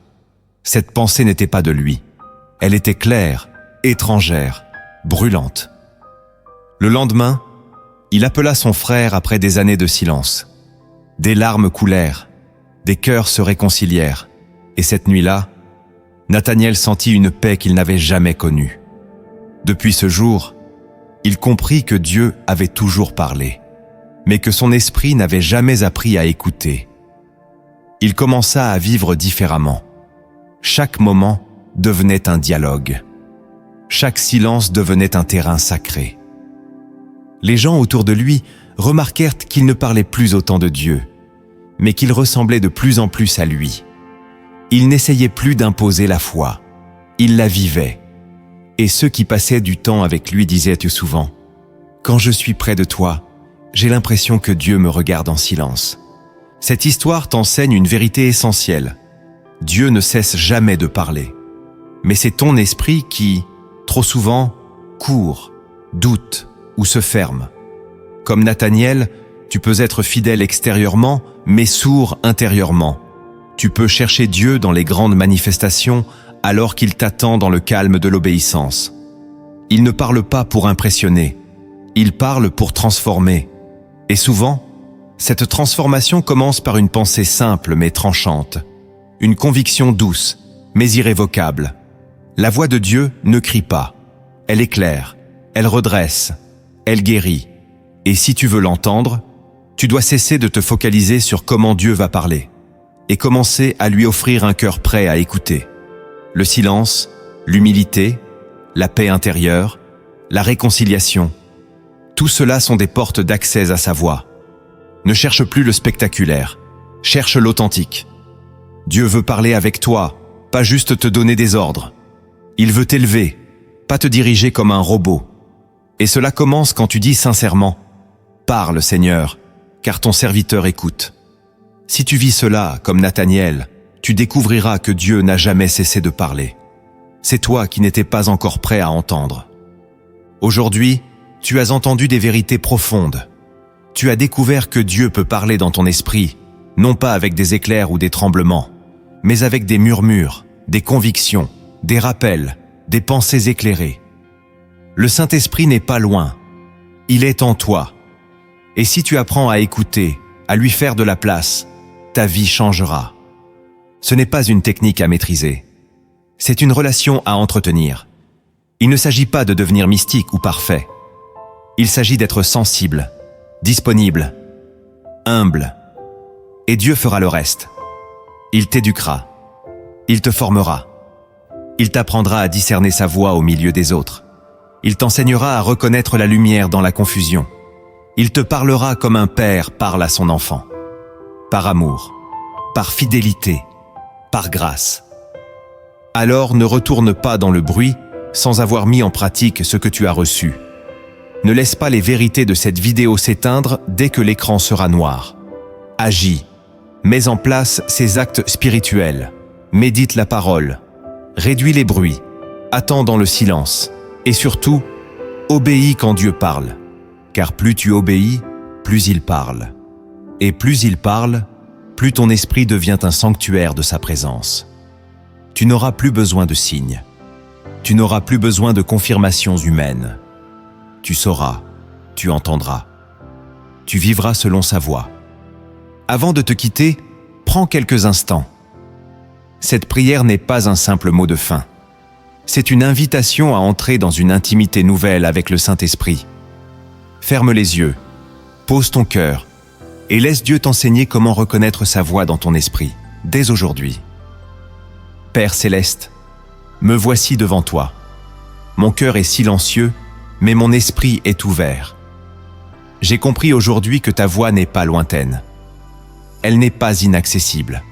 Cette pensée n'était pas de lui. Elle était claire, étrangère, brûlante. Le lendemain, il appela son frère après des années de silence. Des larmes coulèrent, des cœurs se réconcilièrent, et cette nuit-là, Nathanaël sentit une paix qu'il n'avait jamais connue. Depuis ce jour, il comprit que Dieu avait toujours parlé, mais que son esprit n'avait jamais appris à écouter. Il commença à vivre différemment. Chaque moment devenait un dialogue. Chaque silence devenait un terrain sacré. Les gens autour de lui remarquèrent qu'il ne parlait plus autant de Dieu, mais qu'il ressemblait de plus en plus à lui. Il n'essayait plus d'imposer la foi, il la vivait. Et ceux qui passaient du temps avec lui disaient souvent « Quand je suis près de toi, j'ai l'impression que Dieu me regarde en silence. » Cette histoire t'enseigne une vérité essentielle. Dieu ne cesse jamais de parler. Mais c'est ton esprit qui, trop souvent, court, doute ou se ferme. Comme Nathanaël, tu peux être fidèle extérieurement, mais sourd intérieurement. Tu peux chercher Dieu dans les grandes manifestations alors qu'il t'attend dans le calme de l'obéissance. Il ne parle pas pour impressionner, il parle pour transformer. Et souvent, cette transformation commence par une pensée simple mais tranchante, une conviction douce mais irrévocable. La voix de Dieu ne crie pas, elle éclaire, elle redresse, elle guérit. Et si tu veux l'entendre, tu dois cesser de te focaliser sur comment Dieu va parler et commencer à lui offrir un cœur prêt à écouter. Le silence, l'humilité, la paix intérieure, la réconciliation, tout cela sont des portes d'accès à sa voix. Ne cherche plus le spectaculaire, cherche l'authentique. Dieu veut parler avec toi, pas juste te donner des ordres. Il veut t'élever, pas te diriger comme un robot. Et cela commence quand tu dis sincèrement « Parle, Seigneur, car ton serviteur écoute ». Si tu vis cela comme Nathanaël, tu découvriras que Dieu n'a jamais cessé de parler. C'est toi qui n'étais pas encore prêt à entendre. Aujourd'hui, tu as entendu des vérités profondes. Tu as découvert que Dieu peut parler dans ton esprit, non pas avec des éclairs ou des tremblements, mais avec des murmures, des convictions, des rappels, des pensées éclairées. Le Saint-Esprit n'est pas loin. Il est en toi. Et si tu apprends à écouter, à lui faire de la place, ta vie changera. Ce n'est pas une technique à maîtriser. C'est une relation à entretenir. Il ne s'agit pas de devenir mystique ou parfait. Il s'agit d'être sensible, disponible, humble. Et Dieu fera le reste. Il t'éduquera. Il te formera. Il t'apprendra à discerner sa voix au milieu des autres. Il t'enseignera à reconnaître la lumière dans la confusion. Il te parlera comme un père parle à son enfant. Par amour, par fidélité, par grâce. Alors ne retourne pas dans le bruit sans avoir mis en pratique ce que tu as reçu. Ne laisse pas les vérités de cette vidéo s'éteindre dès que l'écran sera noir. Agis, mets en place ces actes spirituels, médite la parole, réduis les bruits, attends dans le silence et surtout, obéis quand Dieu parle. Car plus tu obéis, plus il parle. Et plus il parle, plus ton esprit devient un sanctuaire de sa présence. Tu n'auras plus besoin de signes. Tu n'auras plus besoin de confirmations humaines. Tu sauras, tu entendras. Tu vivras selon sa voix. Avant de te quitter, prends quelques instants. Cette prière n'est pas un simple mot de fin. C'est une invitation à entrer dans une intimité nouvelle avec le Saint-Esprit. Ferme les yeux, pose ton cœur et laisse Dieu t'enseigner comment reconnaître sa voix dans ton esprit. dès aujourd'hui. Père céleste, me voici devant toi. Mon cœur est silencieux, mais mon esprit est ouvert. J'ai compris aujourd'hui que ta voix n'est pas lointaine. Elle n'est pas inaccessible.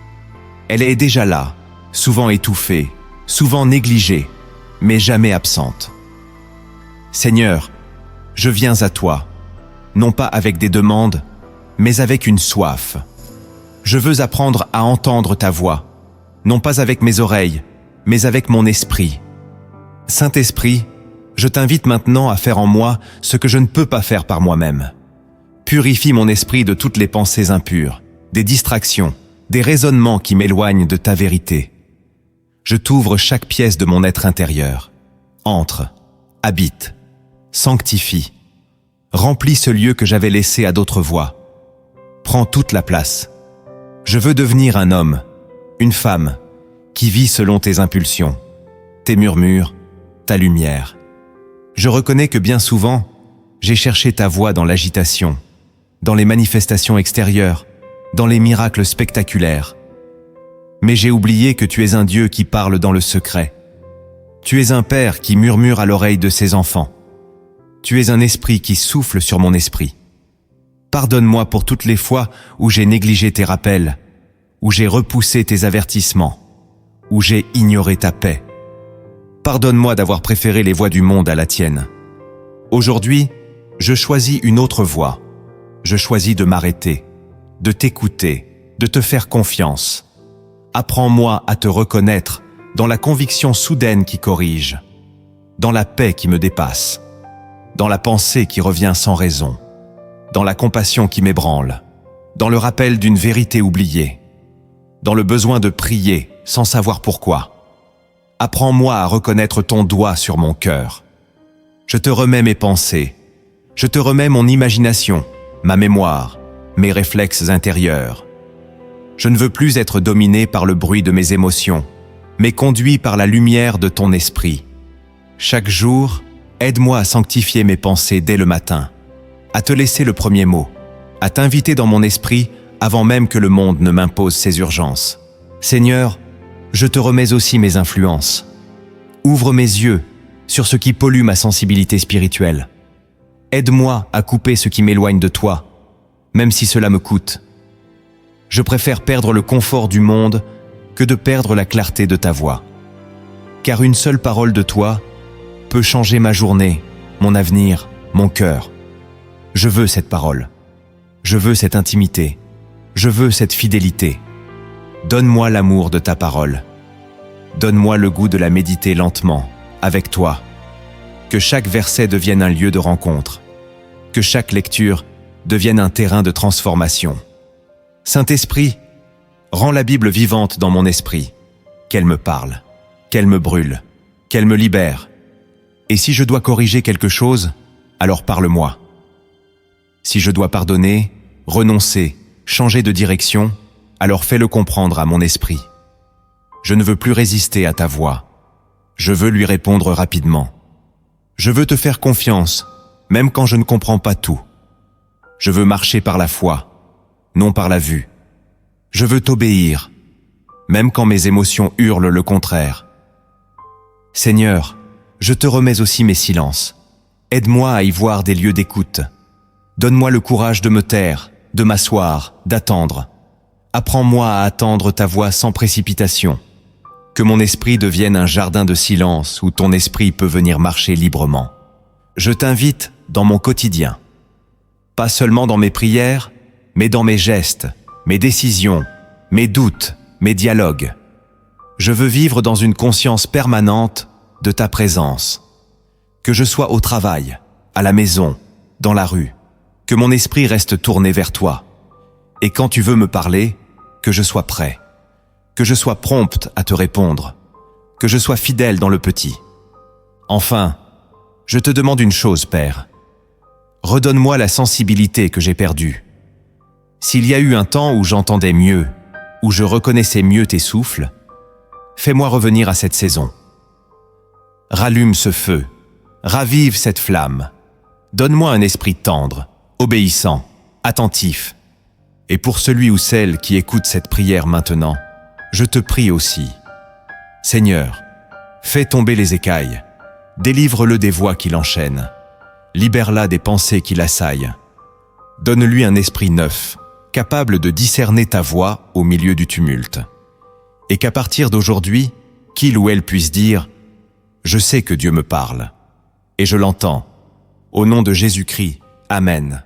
Elle est déjà là, souvent étouffée, souvent négligée, mais jamais absente. Seigneur, je viens à toi, non pas avec des demandes, mais avec une soif. Je veux apprendre à entendre ta voix, non pas avec mes oreilles, mais avec mon esprit. Saint-Esprit, je t'invite maintenant à faire en moi ce que je ne peux pas faire par moi-même. Purifie mon esprit de toutes les pensées impures, des distractions, des raisonnements qui m'éloignent de ta vérité. Je t'ouvre chaque pièce de mon être intérieur. Entre, habite, sanctifie. Remplis ce lieu que j'avais laissé à d'autres voies. Prends toute la place. Je veux devenir un homme, une femme, qui vit selon tes impulsions, tes murmures, ta lumière. Je reconnais que bien souvent, j'ai cherché ta voix dans l'agitation, dans les manifestations extérieures, dans les miracles spectaculaires. Mais j'ai oublié que tu es un Dieu qui parle dans le secret. Tu es un Père qui murmure à l'oreille de ses enfants. Tu es un esprit qui souffle sur mon esprit. Pardonne-moi pour toutes les fois où j'ai négligé tes rappels, où j'ai repoussé tes avertissements, où j'ai ignoré ta paix. Pardonne-moi d'avoir préféré les voies du monde à la tienne. Aujourd'hui, je choisis une autre voie. Je choisis de m'arrêter, de t'écouter, de te faire confiance. Apprends-moi à te reconnaître dans la conviction soudaine qui corrige, dans la paix qui me dépasse, dans la pensée qui revient sans raison, dans la compassion qui m'ébranle, dans le rappel d'une vérité oubliée, dans le besoin de prier sans savoir pourquoi. Apprends-moi à reconnaître ton doigt sur mon cœur. Je te remets mes pensées, je te remets mon imagination, ma mémoire, mes réflexes intérieurs. Je ne veux plus être dominé par le bruit de mes émotions, mais conduit par la lumière de ton esprit. Chaque jour, aide-moi à sanctifier mes pensées dès le matin, à te laisser le premier mot, à t'inviter dans mon esprit avant même que le monde ne m'impose ses urgences. Seigneur, je te remets aussi mes influences. Ouvre mes yeux sur ce qui pollue ma sensibilité spirituelle. Aide-moi à couper ce qui m'éloigne de toi, même si cela me coûte. Je préfère perdre le confort du monde que de perdre la clarté de ta voix. Car une seule parole de toi peut changer ma journée, mon avenir, mon cœur. Je veux cette parole. Je veux cette intimité. Je veux cette fidélité. Donne-moi l'amour de ta parole. Donne-moi le goût de la méditer lentement, avec toi. Que chaque verset devienne un lieu de rencontre. Que chaque lecture devienne un terrain de transformation. Saint-Esprit, rends la Bible vivante dans mon esprit, qu'elle me parle, qu'elle me brûle, qu'elle me libère. Et si je dois corriger quelque chose, alors parle-moi. Si je dois pardonner, renoncer, changer de direction, alors fais-le comprendre à mon esprit. Je ne veux plus résister à ta voix. Je veux lui répondre rapidement. Je veux te faire confiance, même quand je ne comprends pas tout. Je veux marcher par la foi, non par la vue. Je veux t'obéir, même quand mes émotions hurlent le contraire. Seigneur, je te remets aussi mes silences. Aide-moi à y voir des lieux d'écoute. Donne-moi le courage de me taire, de m'asseoir, d'attendre. Apprends-moi à attendre ta voix sans précipitation. Que mon esprit devienne un jardin de silence où ton esprit peut venir marcher librement. Je t'invite dans mon quotidien. Pas seulement dans mes prières, mais dans mes gestes, mes décisions, mes doutes, mes dialogues. Je veux vivre dans une conscience permanente de ta présence. Que je sois au travail, à la maison, dans la rue, que mon esprit reste tourné vers toi. Et quand tu veux me parler, que je sois prêt, que je sois prompte à te répondre, que je sois fidèle dans le petit. Enfin, je te demande une chose, Père. Redonne-moi la sensibilité que j'ai perdue. S'il y a eu un temps où j'entendais mieux, où je reconnaissais mieux tes souffles, fais-moi revenir à cette saison. Rallume ce feu, ravive cette flamme. Donne-moi un esprit tendre, obéissant, attentif. Et pour celui ou celle qui écoute cette prière maintenant, je te prie aussi. Seigneur, fais tomber les écailles, délivre-le des voix qui l'enchaînent, libère-la des pensées qui l'assaillent. Donne-lui un esprit neuf, capable de discerner ta voix au milieu du tumulte. Et qu'à partir d'aujourd'hui, qu'il ou elle puisse dire « Je sais que Dieu me parle, et je l'entends. Au nom de Jésus-Christ, Amen. »